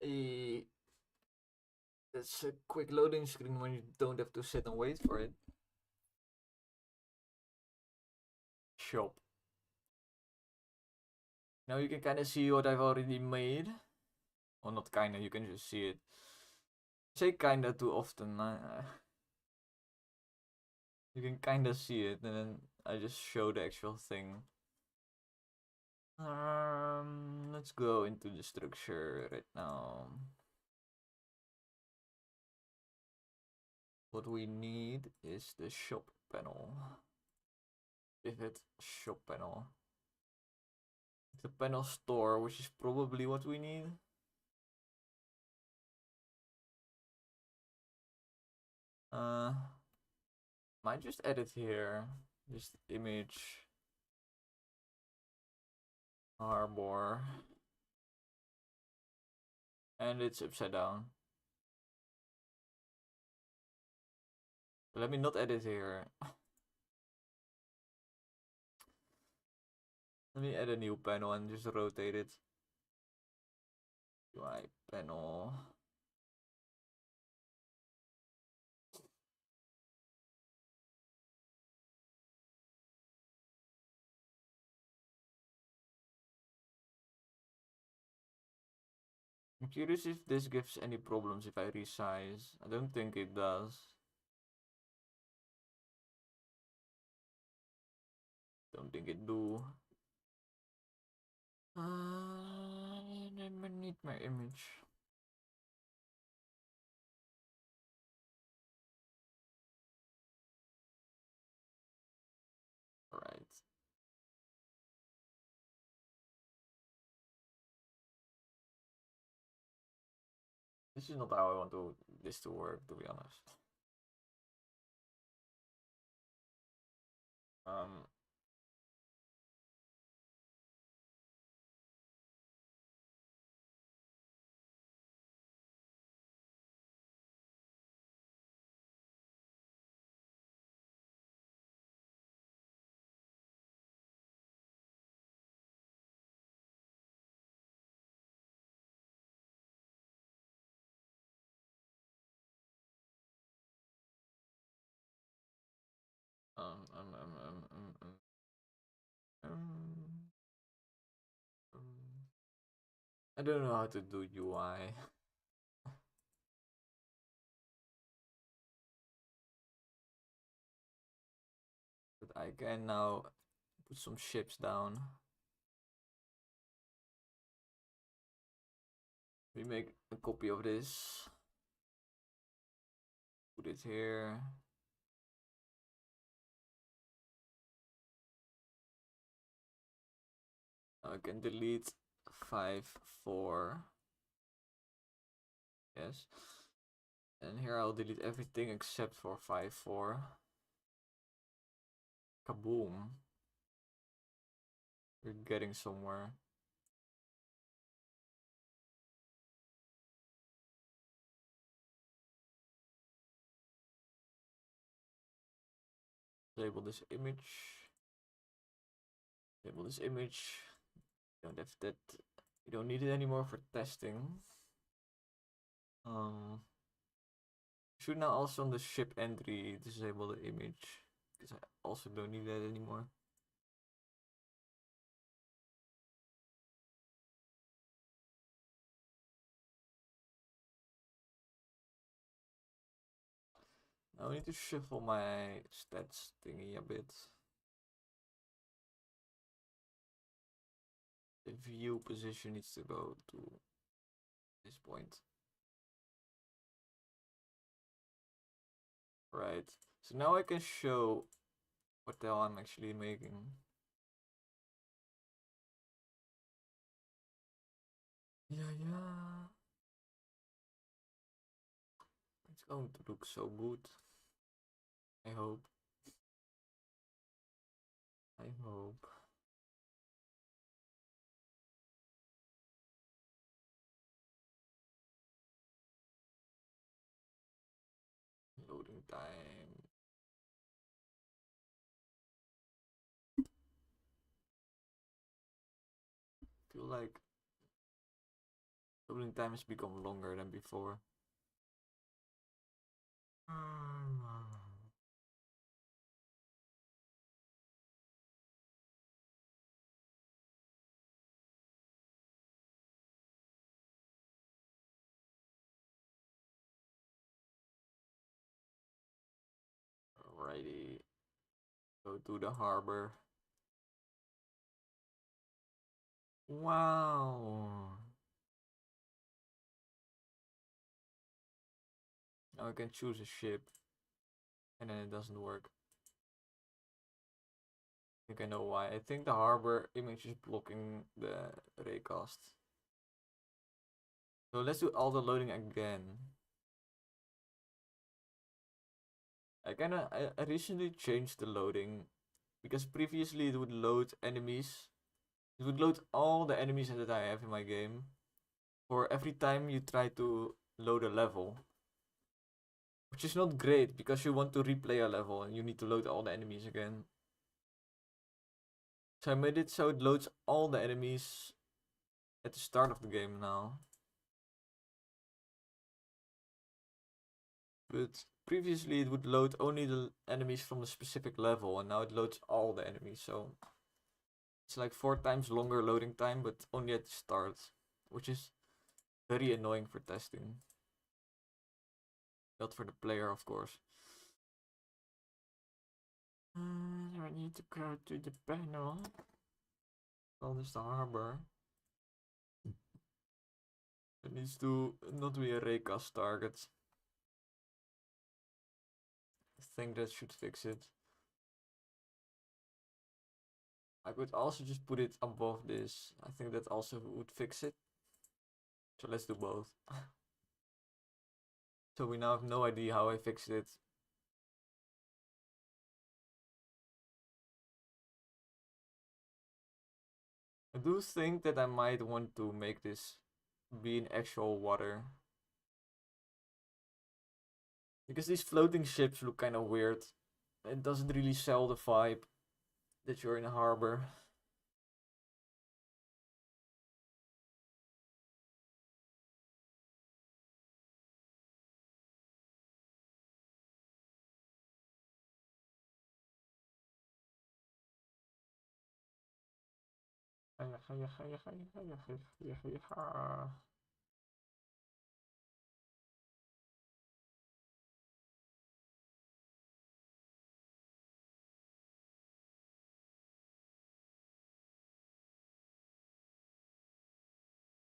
Eh, It's a quick loading screen when you don't have to sit and wait for it. Shop. Now you can kind of see what I've already made. Well, not kinda, you can just see it. I say kinda too often. You can kinda see it, and then I just show the actual thing. Let's go into the structure right now. What we need is the shop panel. Pivot shop panel. The panel store, which is probably what we need. Might just edit here. Just image harbor. And it's upside down. Let me not edit here. Let me add a new panel and just rotate it. UI panel. I'm curious if this gives any problems if I resize. I don't think it does. Don't think it do. I need my image. Alright. This is not how I want this to work, to be honest. Um, um, um, um, um, um, um, um, I don't know how to do UI. But I can now put some ships down. We make a copy of this. Put it here. I can delete 5, 4. Yes. And here I'll delete everything except for 5, 4. Kaboom. We're getting somewhere. Label this image. Label this image. Don't have that. You don't need it anymore for testing. Should now also on the ship entry disable the image, because I also don't need that anymore. Now I need to shuffle my stats thingy a bit. The view position needs to go to this point. Right. So now I can show what the hell I'm actually making. Yeah. It's going to look so good. I hope. I hope. Loading time. like loading time has become longer than before. Alrighty, go to the harbor. Wow. Now I can choose a ship, and then it doesn't work. I think I know why. I think the harbor image is blocking the raycast. So let's do all the loading again. I recently changed the loading because previously it would load enemies. It would load all the enemies that I have in my game for every time you try to load a level. Which is not great because you want to replay a level and you need to load all the enemies again. So I made it so it loads all the enemies at the start of the game now. But previously it would load only the enemies from the specific level, and now it loads all the enemies, so it's like 4 times longer loading time, but only at the start, which is very annoying for testing. Not for the player, of course. I need to go to the panel. Oh, this is the harbor. It needs to not be a raycast target. I think that should fix it. I could also just put it above this. I think that also would fix it. So let's do both. So we now have no idea how I fixed it. I do think that I might want to make this be in actual water. Because these floating ships look kind of weird. It doesn't really sell the vibe that you're in a harbor.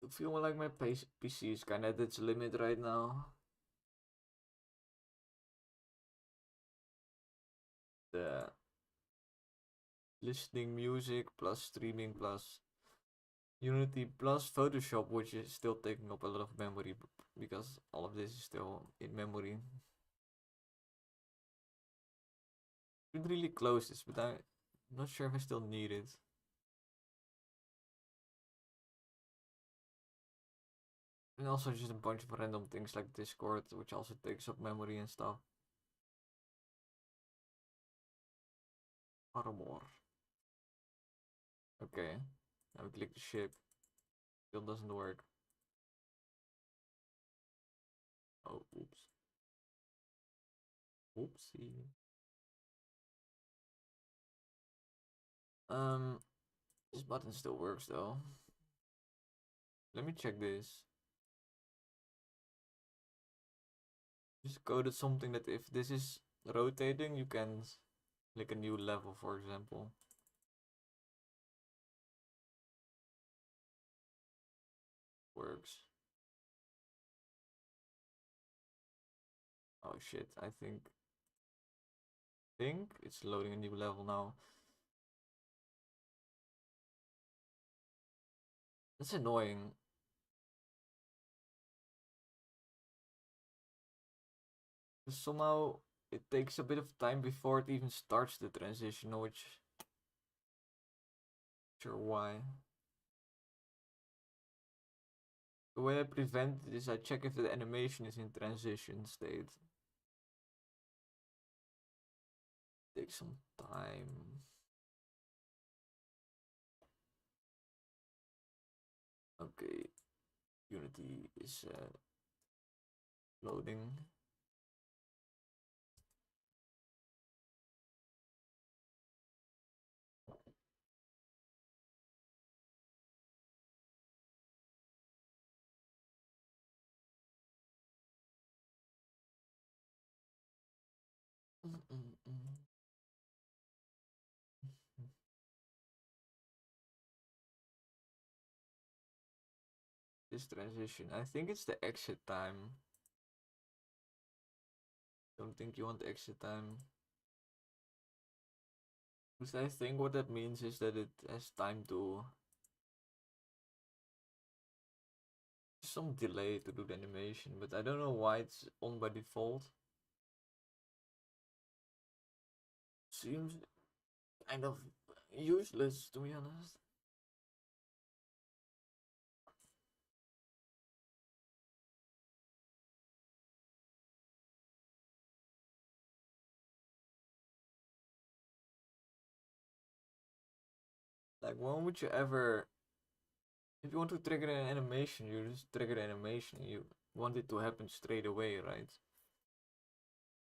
I feel like my PC is kind of at its limit right now. The listening music plus streaming plus Unity plus Photoshop, which is still taking up a lot of memory because all of this is still in memory. Should really close this, but I'm not sure if I still need it. And also just a bunch of random things like Discord, which also takes up memory and stuff. Armor. Okay. Now we click the ship. Still doesn't work. Oh, oops. Oopsie. This button still works though. Let me check this. Just coded something that if this is rotating, you can click a new level, for example. Works. Oh shit, I think it's loading a new level now. That's annoying. Somehow it takes a bit of time before it even starts the transition, which sure why. The way I prevent it is I check if the animation is in transition state. Takes some time. Okay, Unity is loading. This transition, I think it's the exit time. Don't think you want exit time. Because I think what that means is that it has time to some delay to do the animation, but I don't know why it's on by default. Seems kind of useless, to be honest. Like, when would you ever, if you want to trigger an animation, you just trigger the animation. You want it to happen straight away, right?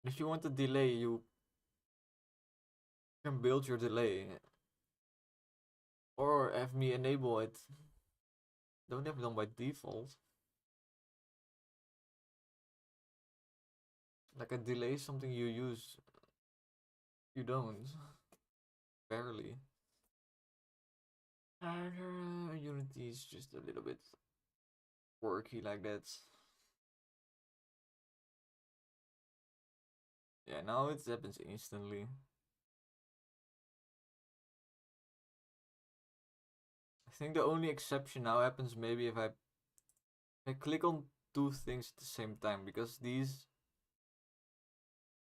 If you want a delay, you can build your delay. Or have me enable it. Don't have it on by default. Like, a delay is something you use. You don't. Barely. Unity is just a little bit quirky like that. Yeah, now it happens instantly. I think the only exception now happens maybe if I click on two things at the same time, because these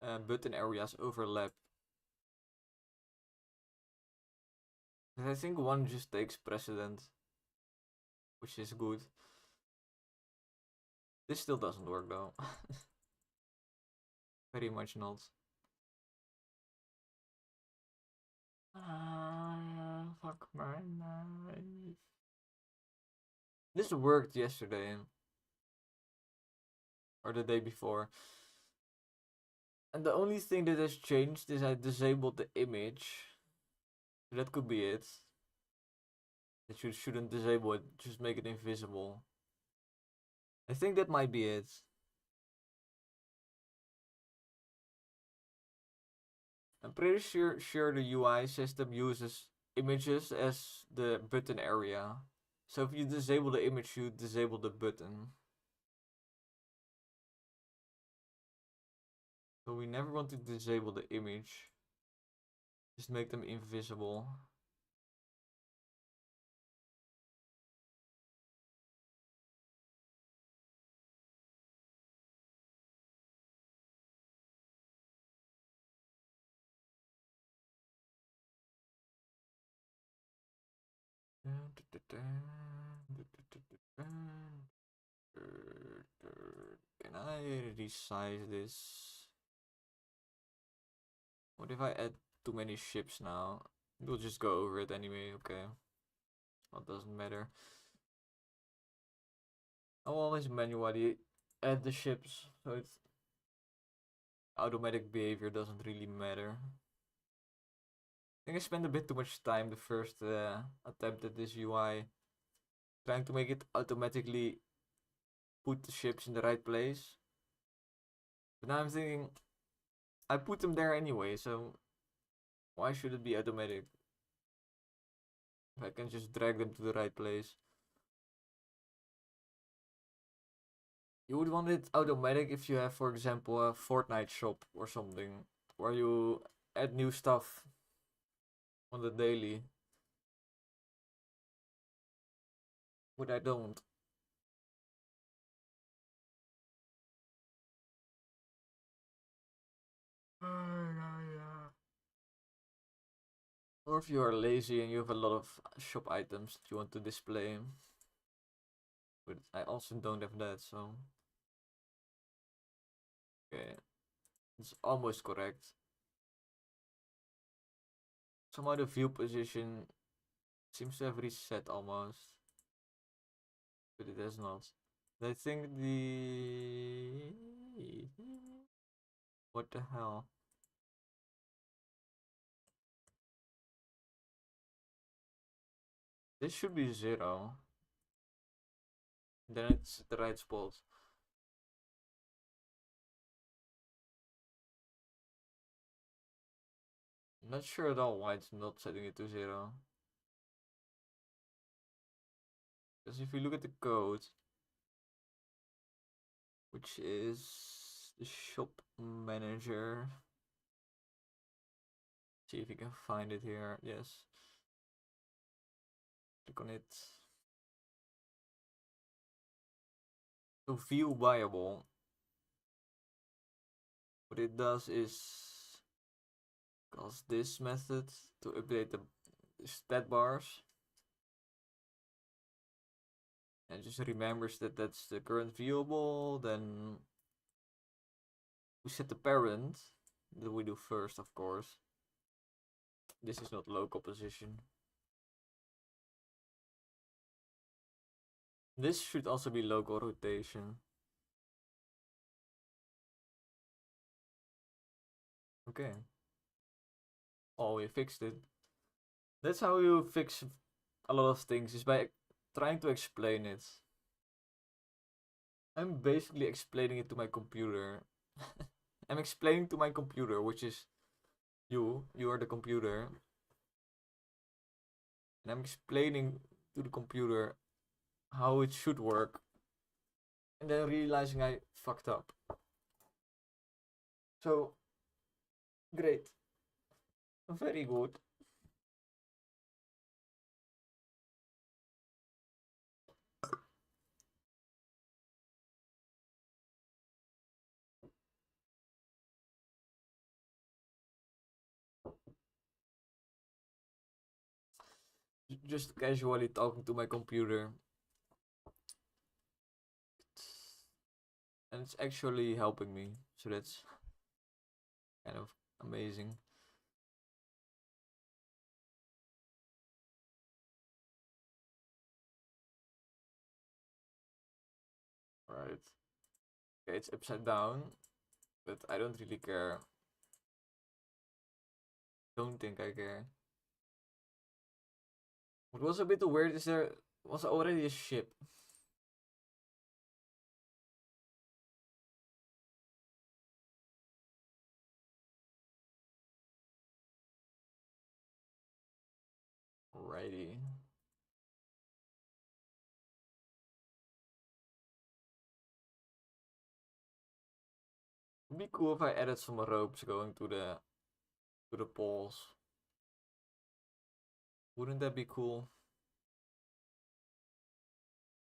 button areas overlap. And I think one just takes precedent, which is good. This still doesn't work though. Very much not. Fuck my life. This worked yesterday. Or the day before. And the only thing that has changed is I disabled the image. That could be it. That you shouldn't disable it, just make it invisible. I think that might be it. I'm pretty sure the UI system uses images as the button area. So if you disable the image, you disable the button. So we never want to disable the image. Just make them invisible. Can I resize this? What if I add too many ships now? We'll just go over it anyway, okay. Well, it doesn't matter. I'll always manually add the ships, so it's automatic behavior doesn't really matter. I think I spent a bit too much time the first attempt at this UI, trying to make it automatically put the ships in the right place. But now I'm thinking, I put them there anyway, so why should it be automatic? If I can just drag them to the right place. You would want it automatic if you have, for example, a Fortnite shop or something, where you add new stuff on the daily. But I don't. Or if you are lazy and you have a lot of shop items that you want to display. But I also don't have that, so. Okay. It's almost correct. Somehow the view position seems to have reset almost. but it has not. I think the... What the hell? This should be 0. Then it's the right spot. I'm not sure at all why it's not setting it to 0. Because if you look at the code, which is the shop manager, see if you can find it here. Yes. Click on it. To view viable, what it does is calls this method to update the stat bars, and just remembers that that's the current viewable. Then we set the parent that we do first, of course. This is not local position. This should also be local rotation. Okay. Oh, we fixed it. That's how you fix a lot of things, is by trying to explain it. I'm basically explaining it to my computer. I'm explaining to my computer, which is you. You are the computer. And I'm explaining to the computer how it should work. And then realizing I fucked up. So, great. Very good. Just casually talking to my computer. And it's actually helping me. So that's kind of amazing. Right. Okay, it's upside down. But I don't really care. Don't think I care. What was a bit weird is there was already a ship. Alrighty. It'd be cool if I added some ropes going to the poles. Wouldn't that be cool?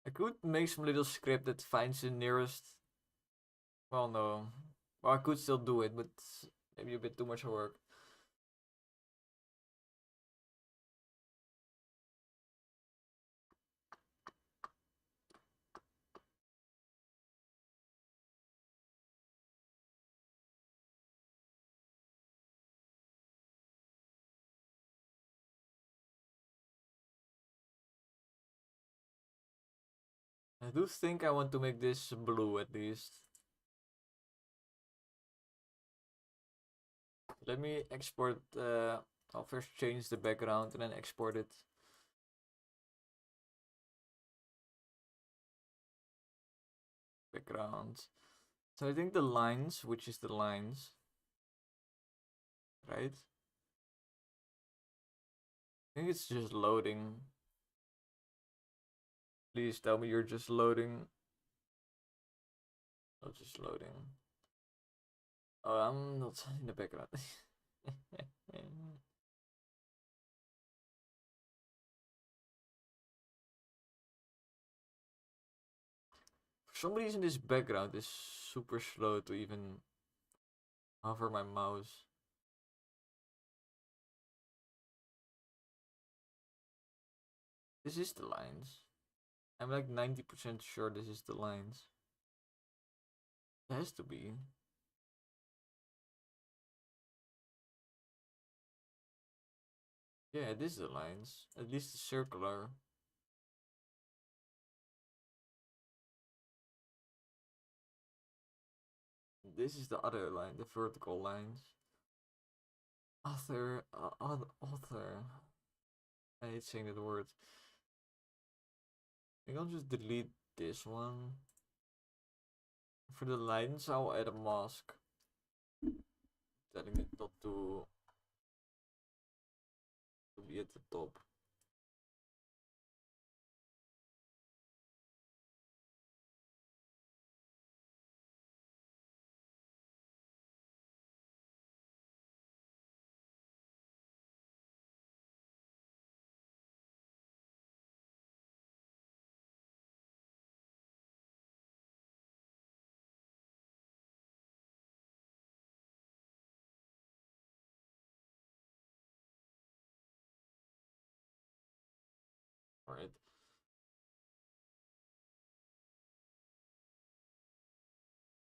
I could make some little script that finds the nearest. Well, no. Well, I could still do it, but maybe a bit too much work. I do think I want to make this blue at least. Let me export. I'll first change the background and then export it. Background. So I think the lines, which is the lines, right? I think it's just loading. Please tell me you're just loading. Oh, just loading. Oh, I'm not in the background. For some reason, this background is super slow to even hover my mouse. This is the lines. I'm like 90% sure this is the lines. It has to be. Yeah, this is the lines. At least the circular. this is the other line, the vertical lines. Author. I hate saying that word. I think I'll just delete this one. For the lines, I'll add a mask. Telling it not to be at the top. Alright.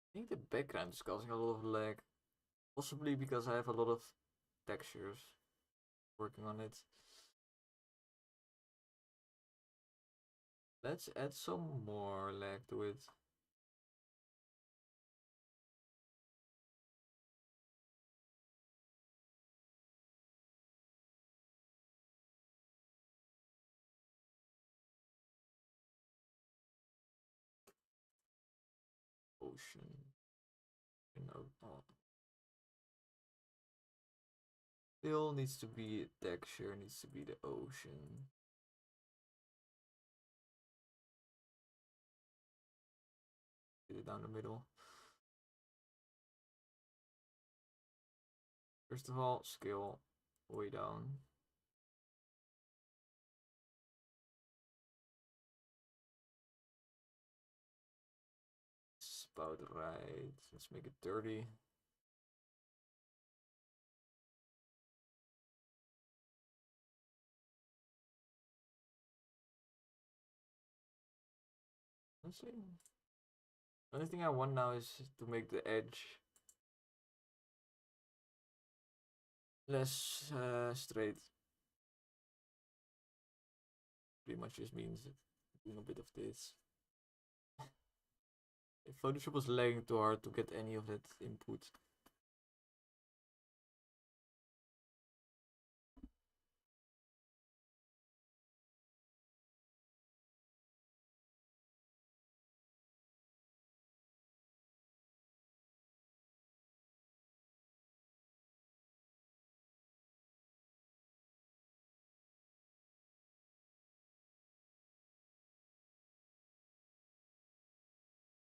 I think the background is causing a lot of lag. Possibly because I have a lot of textures working on it. Let's add some more lag to it. Ocean. You know, still needs to be a texture, needs to be the ocean. Get it down the middle. First of all, scale way down. It's about right. Let's make it 30. Let's see. The only thing I want now is to make the edge less straight. Pretty much just means doing a bit of this. If Photoshop was lagging too hard to get any of that input.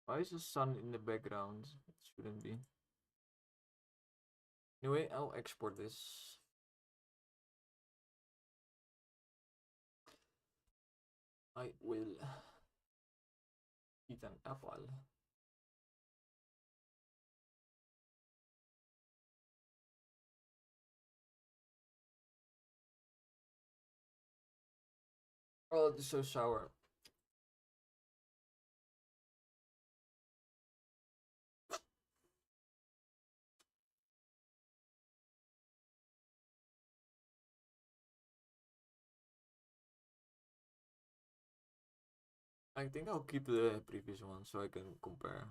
Why is the sun in the background? It shouldn't be. Anyway, I'll export this. I will eat an apple. Oh, it is so sour. I think I'll keep the previous one so I can compare.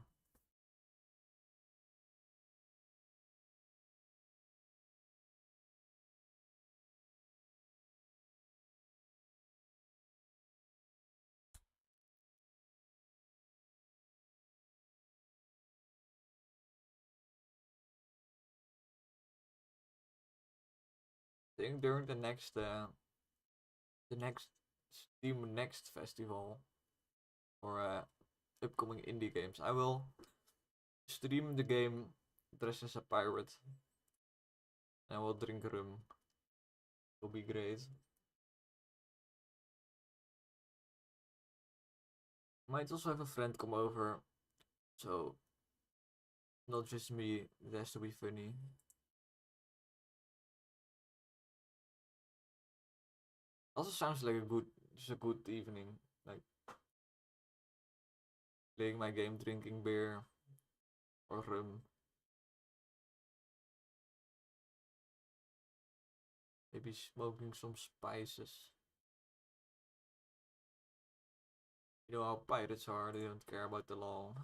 I think during the next Steam Next festival or upcoming indie games, I will stream the game dressed as a pirate. And I will drink rum. It'll be great. Might also have a friend come over, so not just me. It has to be funny. Also sounds like just a good evening, like playing my game, drinking beer or rum. Maybe smoking some spices. You know how pirates are, they don't care about the law.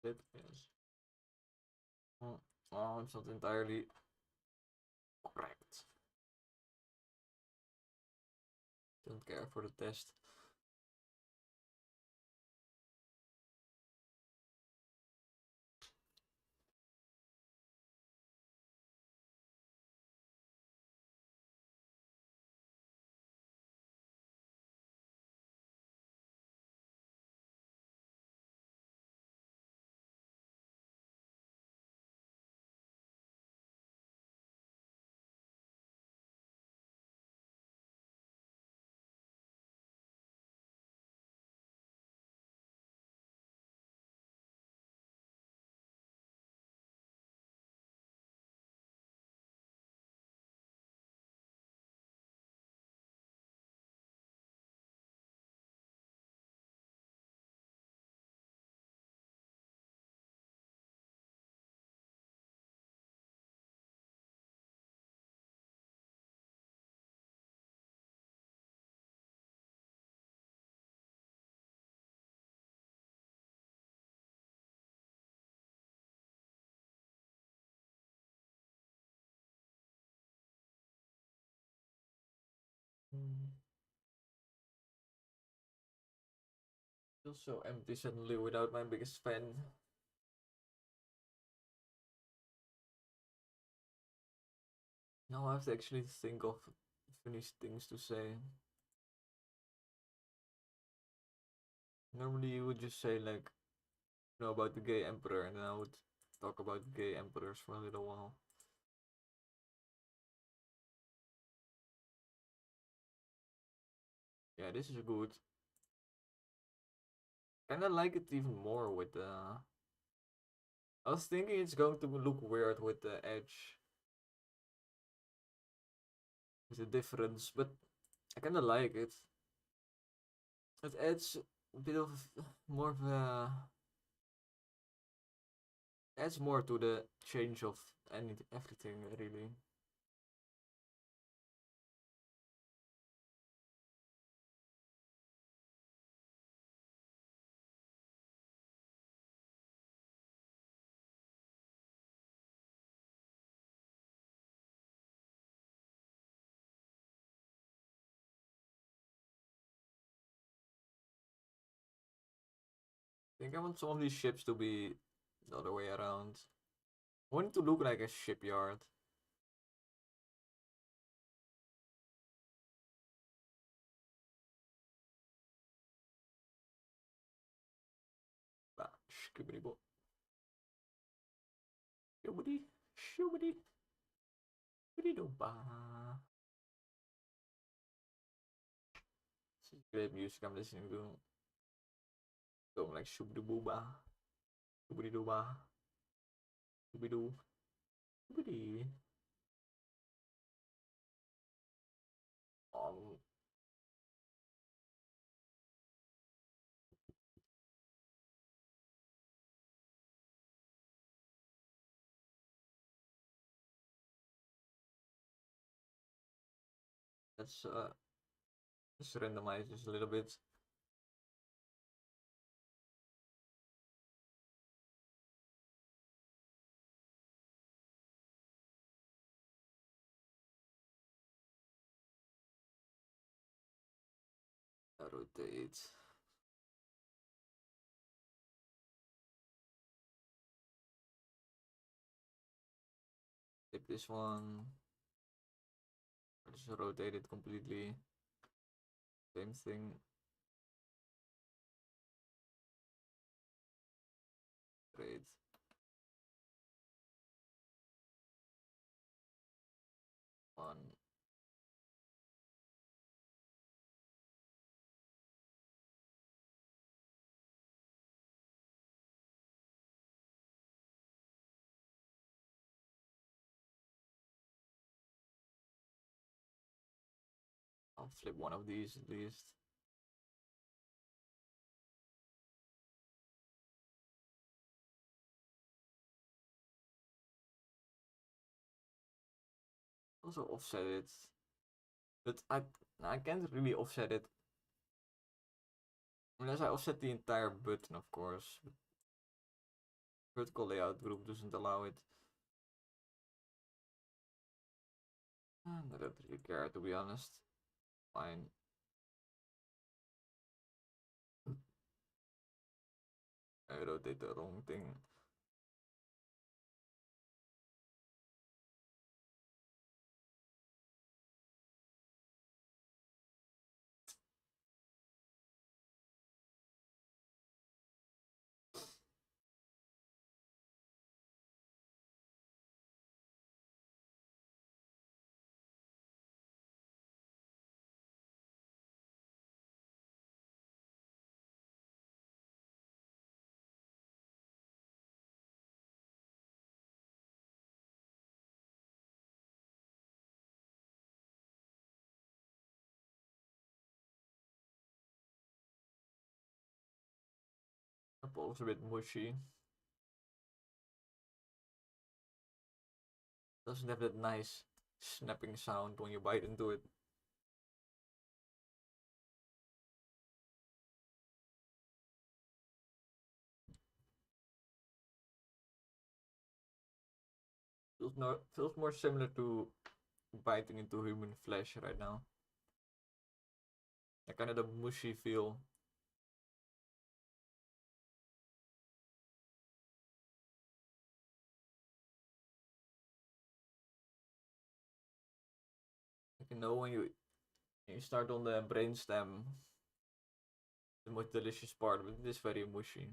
It is. Oh, it's not entirely correct. Don't care for the test. Mm. Feels so empty suddenly without my biggest fan. Now I have to actually think of finished things to say. Normally you would just say like, about the gay emperor, and then I would talk about gay emperors for a little while. Yeah, this is good. Kinda like it even more with the. I was thinking it's going to look weird with the edge, with the difference, but I kinda like it. It adds a bit of more of a. Adds more to the change of everything really. I think I want some of these ships to be the other way around. I want it to look like a shipyard. Bah, skibbity bo. Shibbity, shibbity, shibbity do ba. This is great music I'm listening to. Going like shibbity boo ba. Shibbity do ba. Shibbity doo. Shibbity. Um, let's just randomize this a little bit. Rotate. Flip this one. Just rotate it completely. Same thing. Great. One. I'll flip one of these at least. Also offset it. But I can't really offset it. Unless I offset the entire button, of course. Vertical layout group doesn't allow it. I don't really care, to be honest. Fine. I rotate the wrong thing. The ball's a bit mushy. Doesn't have that nice snapping sound when you bite into it. Feels more similar to biting into human flesh right now. Like kind of the mushy feel. Like, you know when you start on the brainstem, the most delicious part, but it is very mushy.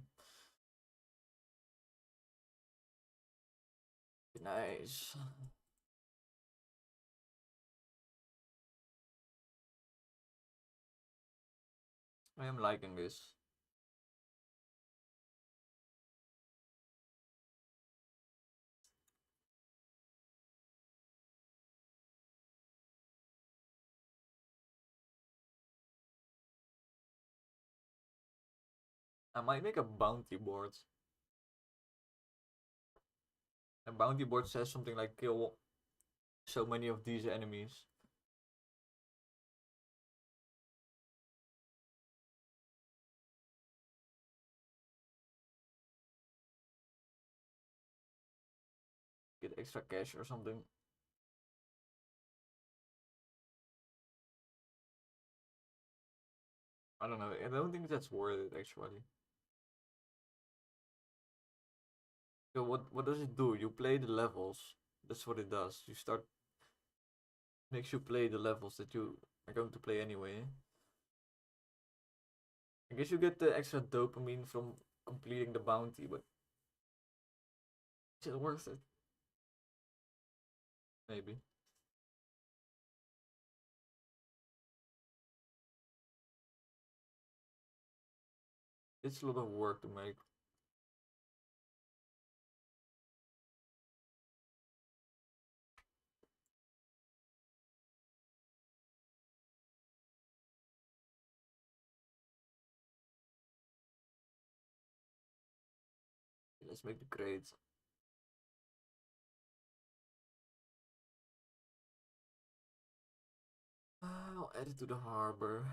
Nice. I am liking this. I might make a bounty board. A bounty board says something like kill so many of these enemies. Get extra cash or something. I don't know. I don't think that's worth it actually. So what does it do? You play the levels. That's what it does. You start makes you play the levels that you are going to play anyway. I guess you get the extra dopamine from completing the bounty, but is it worth it? Maybe. It's a lot of work to make. Let's make the crates. I'll add it to the harbor.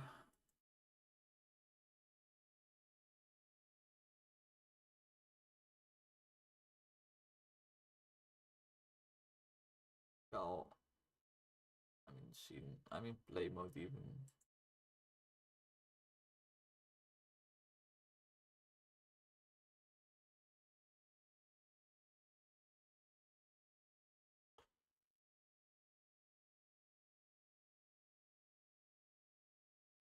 I'll, scene. I'm in play mode even.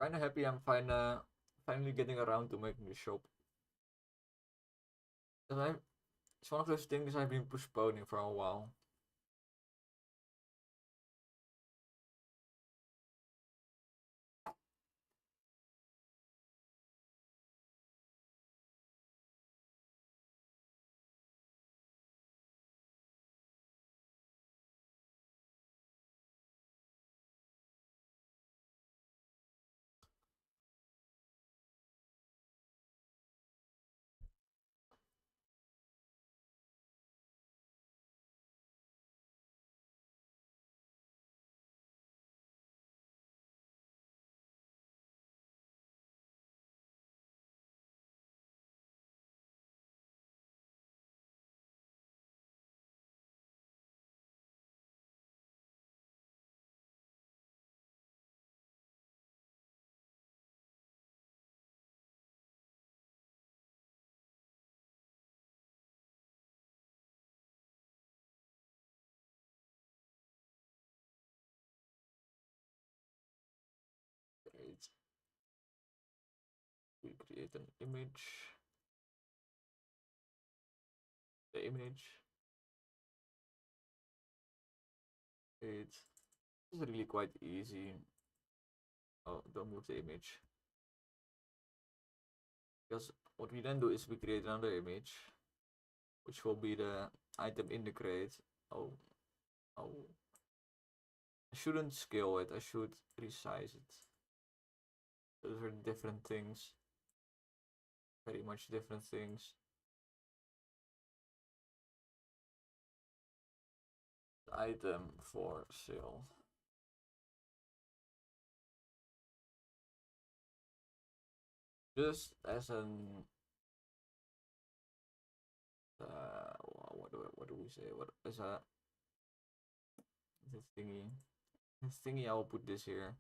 Kinda happy I'm finally getting around to making the shop. And it's one of those things I've been postponing for a while. create an image. The image. It's really quite easy. Oh, don't move the image. Because what we then do is we create another image, which will be the item in the crate. Oh, oh. I shouldn't scale it, I should resize it. Those are different things. Very much different things. Item for sale. Just as an what do we say? What is a this thingy? This thingy. I will put this here.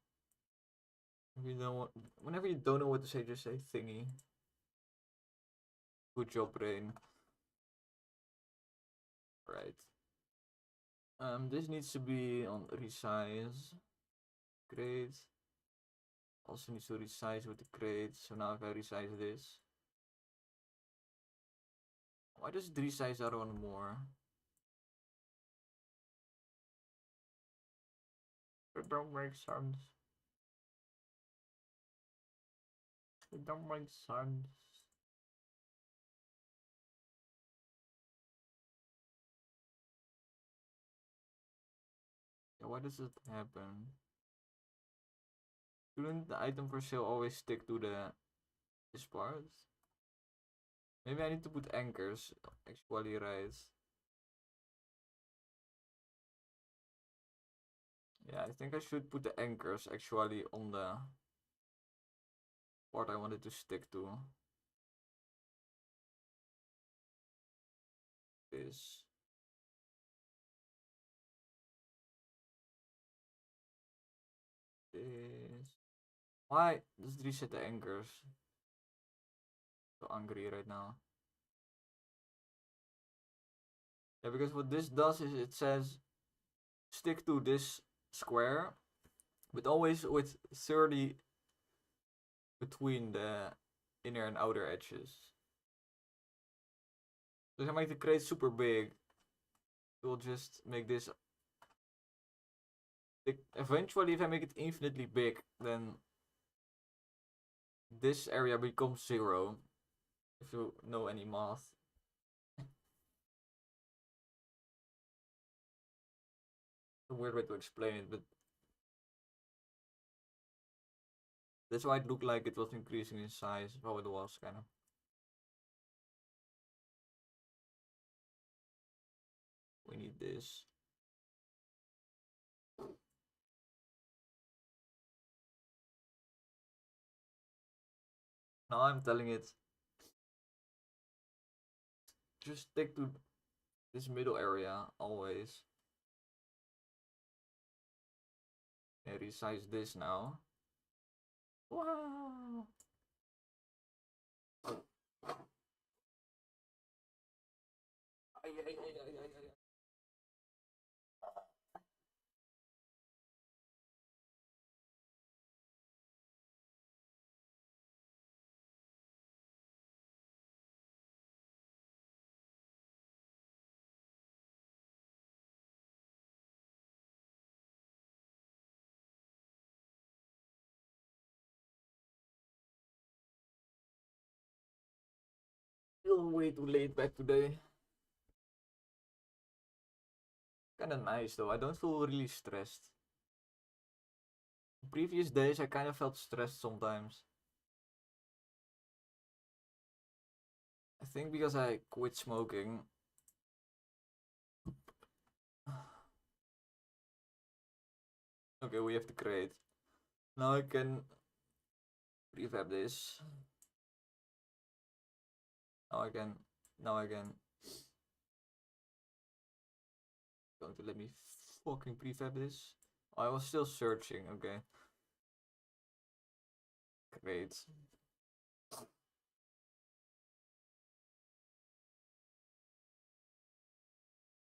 If you don't want, whenever you don't know what to say, just say thingy. Good job, brain. Right. This needs to be on resize. Great. Also needs to resize with the crate. So now if I resize this, why does it resize that one more? It don't make sense. It don't make sense. Yeah, why does it happen? Shouldn't the item for sale always stick to this part? Maybe I need to put anchors. Actually, right. Yeah, I think I should put the anchors actually on the part I wanted to stick to. This. This. Why does it reset the anchors? So angry right now. Yeah, because what this does is it says stick to this square, but always with 30 between the inner and outer edges. So if I make the crate super big, we'll just make this. Eventually, if I make it infinitely big, then this area becomes 0. If you know any math. A weird way to explain it, but that's why it looked like it was increasing in size. Well, it was kind of. We need this. Now I'm telling it, just stick to this middle area always. And resize this now. Wow. Ay, ay, ay, ay, ay, ay. Feel way too laid back today. Kinda nice though. I don't feel really stressed. Previous days I kind of felt stressed sometimes. I think because I quit smoking. Okay, we have to create. Now I can prefab this. Now I can. Going to let me fucking prefab this. I was still searching. Okay. Great.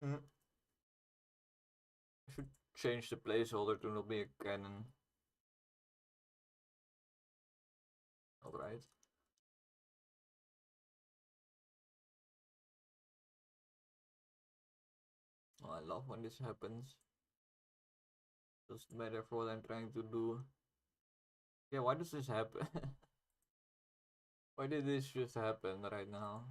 I should change the placeholder to not be a cannon. Alright. Oh, I love when this happens. Doesn't matter for what I'm trying to do. Yeah, why does this happen? Why did this just happen right now?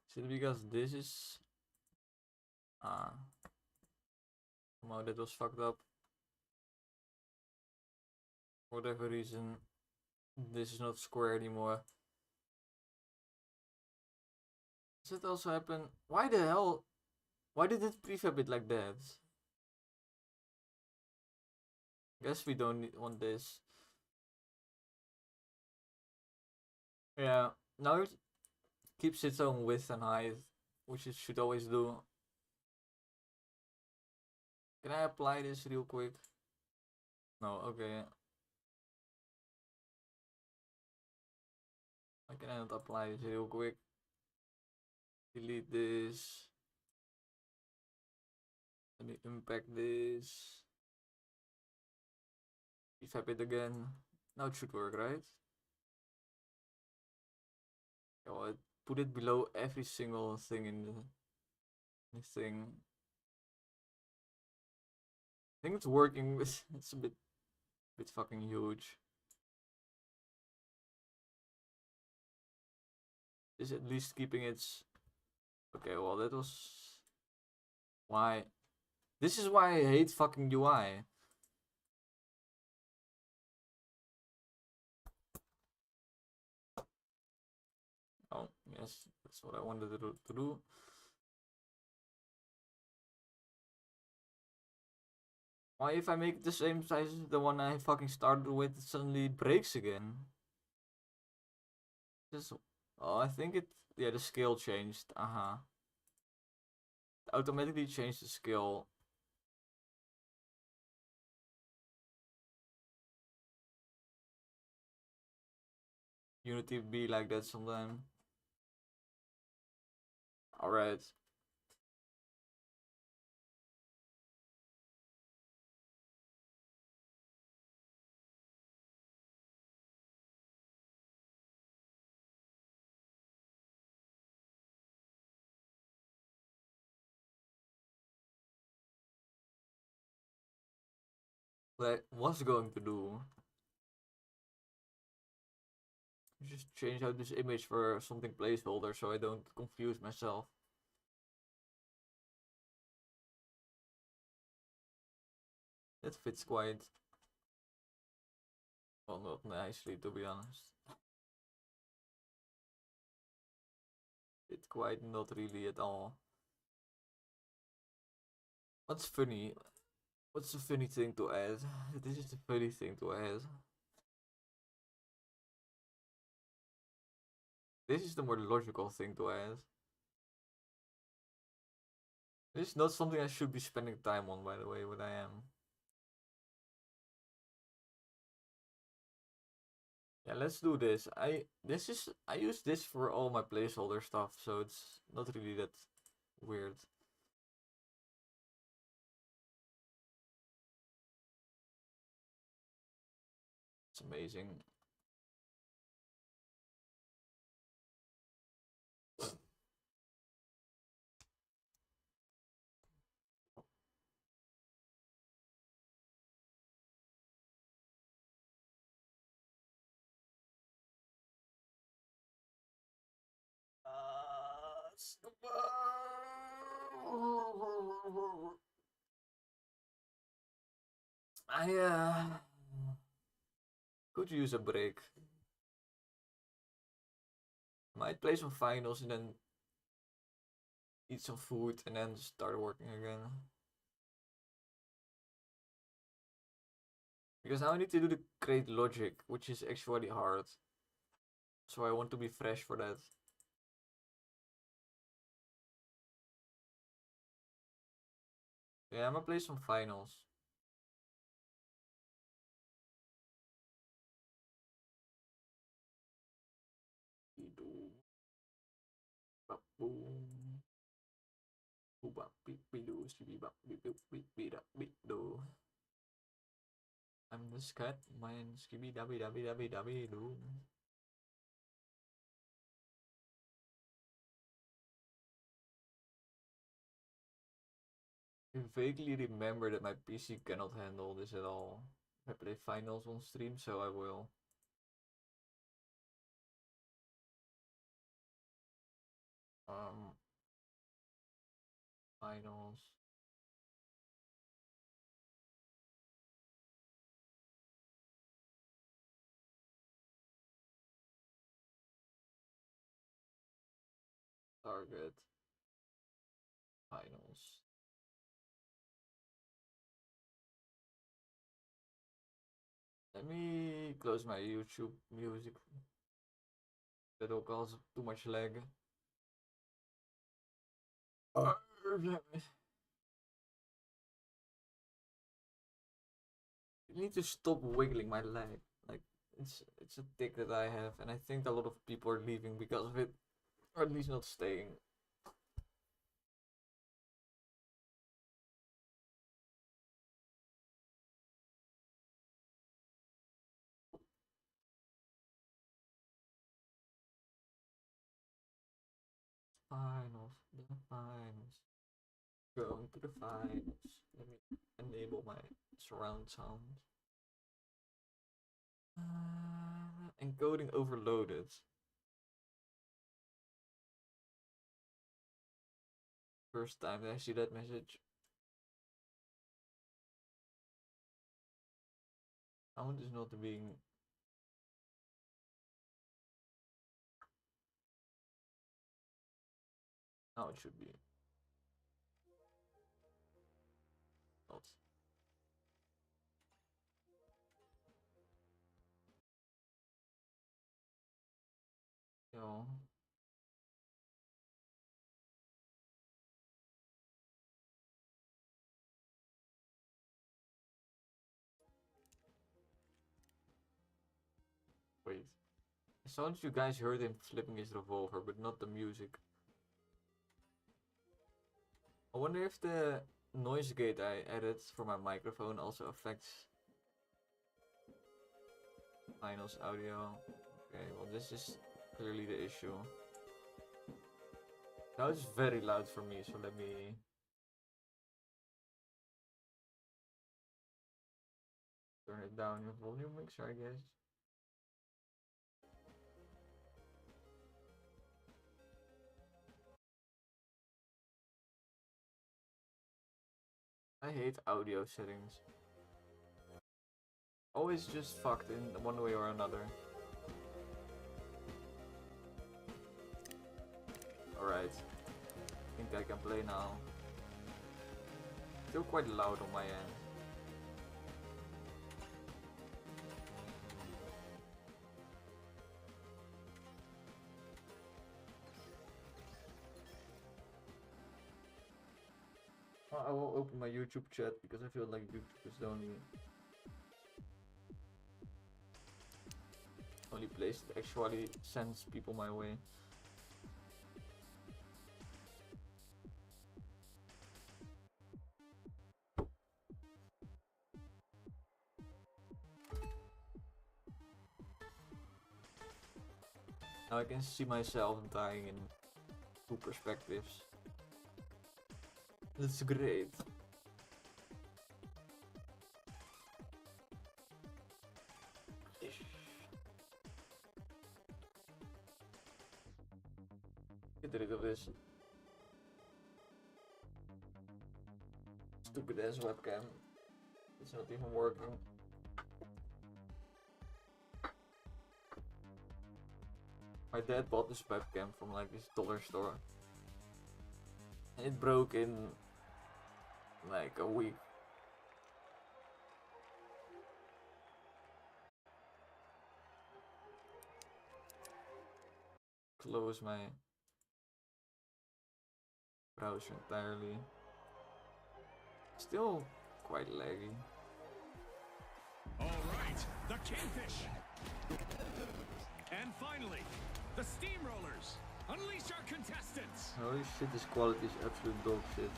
Is it because this is... Ah. Somehow that was fucked up. For whatever reason, this is not square anymore. Does it also happen? Why the hell? Why did it prefab it like that? Guess we don't want this. Yeah, now it keeps its own width and height, which it should always do. Can I apply this real quick? No, okay. I cannot apply this real quick. Delete this. Let me unpack this. Prefab it again. Now it should work, right? Oh, I put it below every single thing in the thing. I think it's working. It's a bit fucking huge. Is at least keeping its... Okay, well that was... Why? This is why I hate fucking UI. Oh, yes, that's what I wanted to do. Why if I make it the same size as the one I fucking started with, it suddenly breaks again? Just... Oh, I think it... Yeah, the scale changed. Automatically changed the scale. Unity be like that sometime. Alright. What I was going to do... Just change out this image for something placeholder so I don't confuse myself. That fits quite... Well, not nicely, to be honest. It's quite not really at all. What's funny? What's a funny thing to add? This is a funny thing to add. This is the more logical thing to add. This is not something I should be spending time on, by the way, but I am. Yeah, let's do this. I use this for all my placeholder stuff, so it's not really that weird. It's amazing. I could use a break. Might play some finals and then eat some food and then start working again. Because now I need to do the create logic, which is actually hard. So I want to be fresh for that. Yeah, I'm gonna play some finals. I'm the scat man, skibby dabby dabby dabby dabby doo. I vaguely remember that my PC cannot handle this at all. I play finals on stream, so I will. Finals. Target. Finals. Let me close my YouTube music. That will cause too much lag. I need to stop wiggling my leg. Like it's a tick that I have, and I think a lot of people are leaving because of it, or at least not staying. Finals, the finals. Going to the finals. Let me enable my surround sound. Encoding overloaded. First time that I see that message. Sound is not being. Now it should be. Not. Yo. Wait. I saw that you guys heard him flipping his revolver, but not the music. I wonder if the noise gate I added for my microphone also affects finals audio. Okay, well this is clearly the issue. Now it's very loud for me, so let me turn it down your volume mixer, I guess. I hate audio settings. Always just fucked in one way or another. Alright. I think I can play now. Still quite loud on my end. Well, I will open my YouTube chat because I feel like YouTube is the only place that actually sends people my way. Now I can see myself dying in two perspectives. That's great. Get rid of this stupid ass webcam. It's not even working. My dad bought this webcam from like this dollar store. And it broke in like a week. Close my browser entirely. Still quite laggy. Alright, the kingfish! And finally, the steamrollers! Unleash our contestants! Holy shit, this quality is absolute dog shit.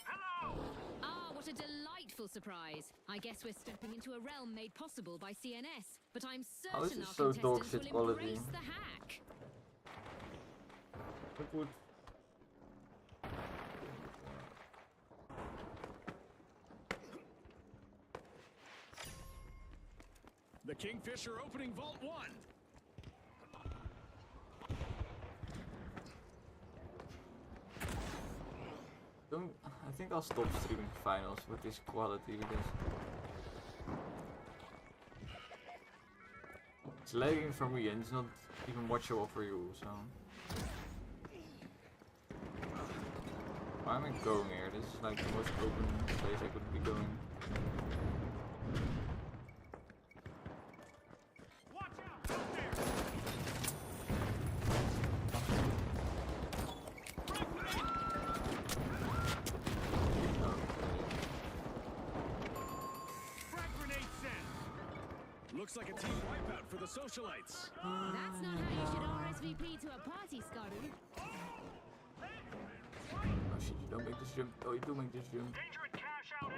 Hello! Ah, what a delightful surprise. I guess we're stepping into a realm made possible by CNS, but I'm How is certain this our so dog contestants shit will quality? embrace the hack. Ik moet... The Kingfisher opening Vault 1. I think I'll stop streaming finals with this quality because it's lagging for me and it's not even watchable for you, so. Why am I going here? This is like the most open place I could be going. Watch out! Out there! Frag grenade sent. Looks like a team wipeout for the socialites. That's not how you should RSVP to a party, Skaru. Oh shit, you don't make this jump. Oh, you do make this jump. Danger at cash out A.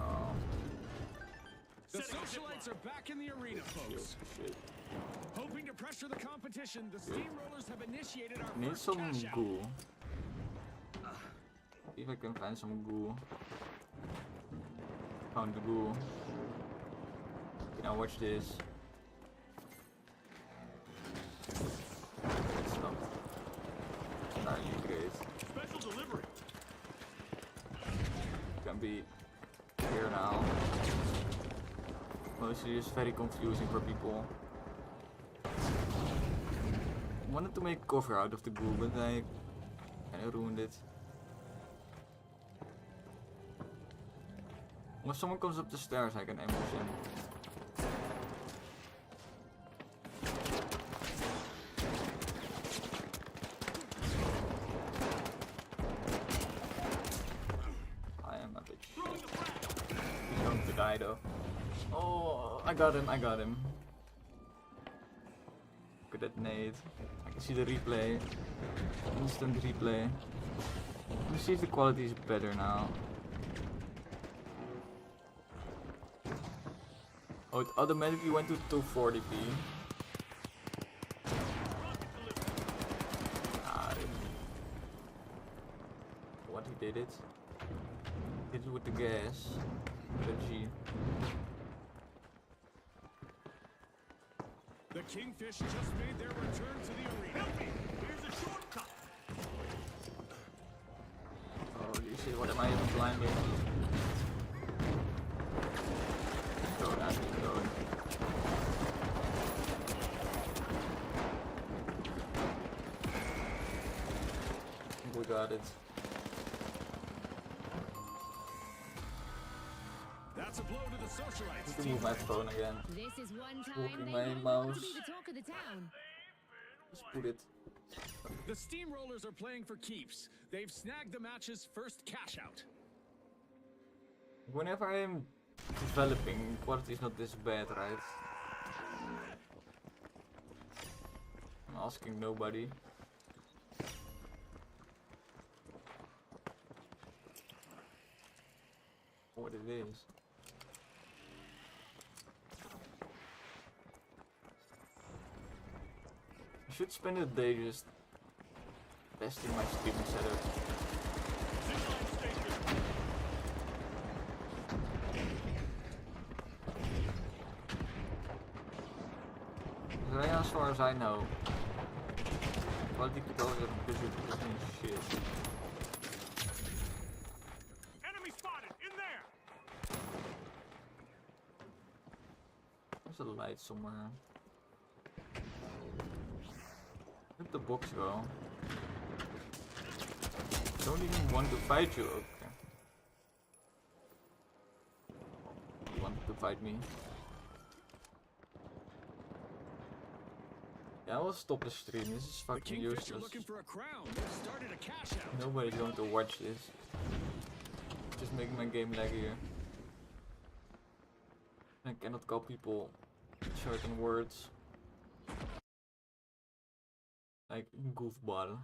Oh, The socialites are back in the arena, folks. shit. Hoping to pressure the competition, the steamrollers have initiated our Need first some cash out. goo. See if I can find some goo. Found the goo. Okay, now watch this. It's not entirely great. Special delivery. Can be here now. Mostly just very confusing for people. I wanted to make cover out of the goo, but I kind of ruined it. When someone comes up the stairs, I can ambush him. I am a bitch. He's going to die though. Oh, I got him, I got him. Look at that nade. I can see the replay. Instant replay. Let me see if the quality is better now. Oh, it automatically went to 240p. Ah, what he did it? Did it with the gas. The G. The Kingfish just made their return to the arena. Help me! Here's a shortcut. Holy shit, what am I even blind with? Go down, keep going. I think we got it. That's a blow to the I socialites. need to move my phone again. This is one time Walking they my might want mouse. to be the talk of the town. Just put it. The steamrollers are playing for keeps. They've snagged the match's first cash out. Whenever I'm developing, quality is not this bad, right? I'm asking nobody. What it is. I should spend a day just testing my streaming setup. Right, as far as I know, quality controllers are busy doing shit. Enemy spotted in there. There's a light somewhere. Where'd the box go? Don't even want to fight you, okay. You wanted to fight me? Yeah, I will stop the stream. This is The fucking Kingfish are useless. looking for a crown. They've started a cash out. Nobody's going to watch this. Just making my game laggier. I cannot call people certain words. Like goofball.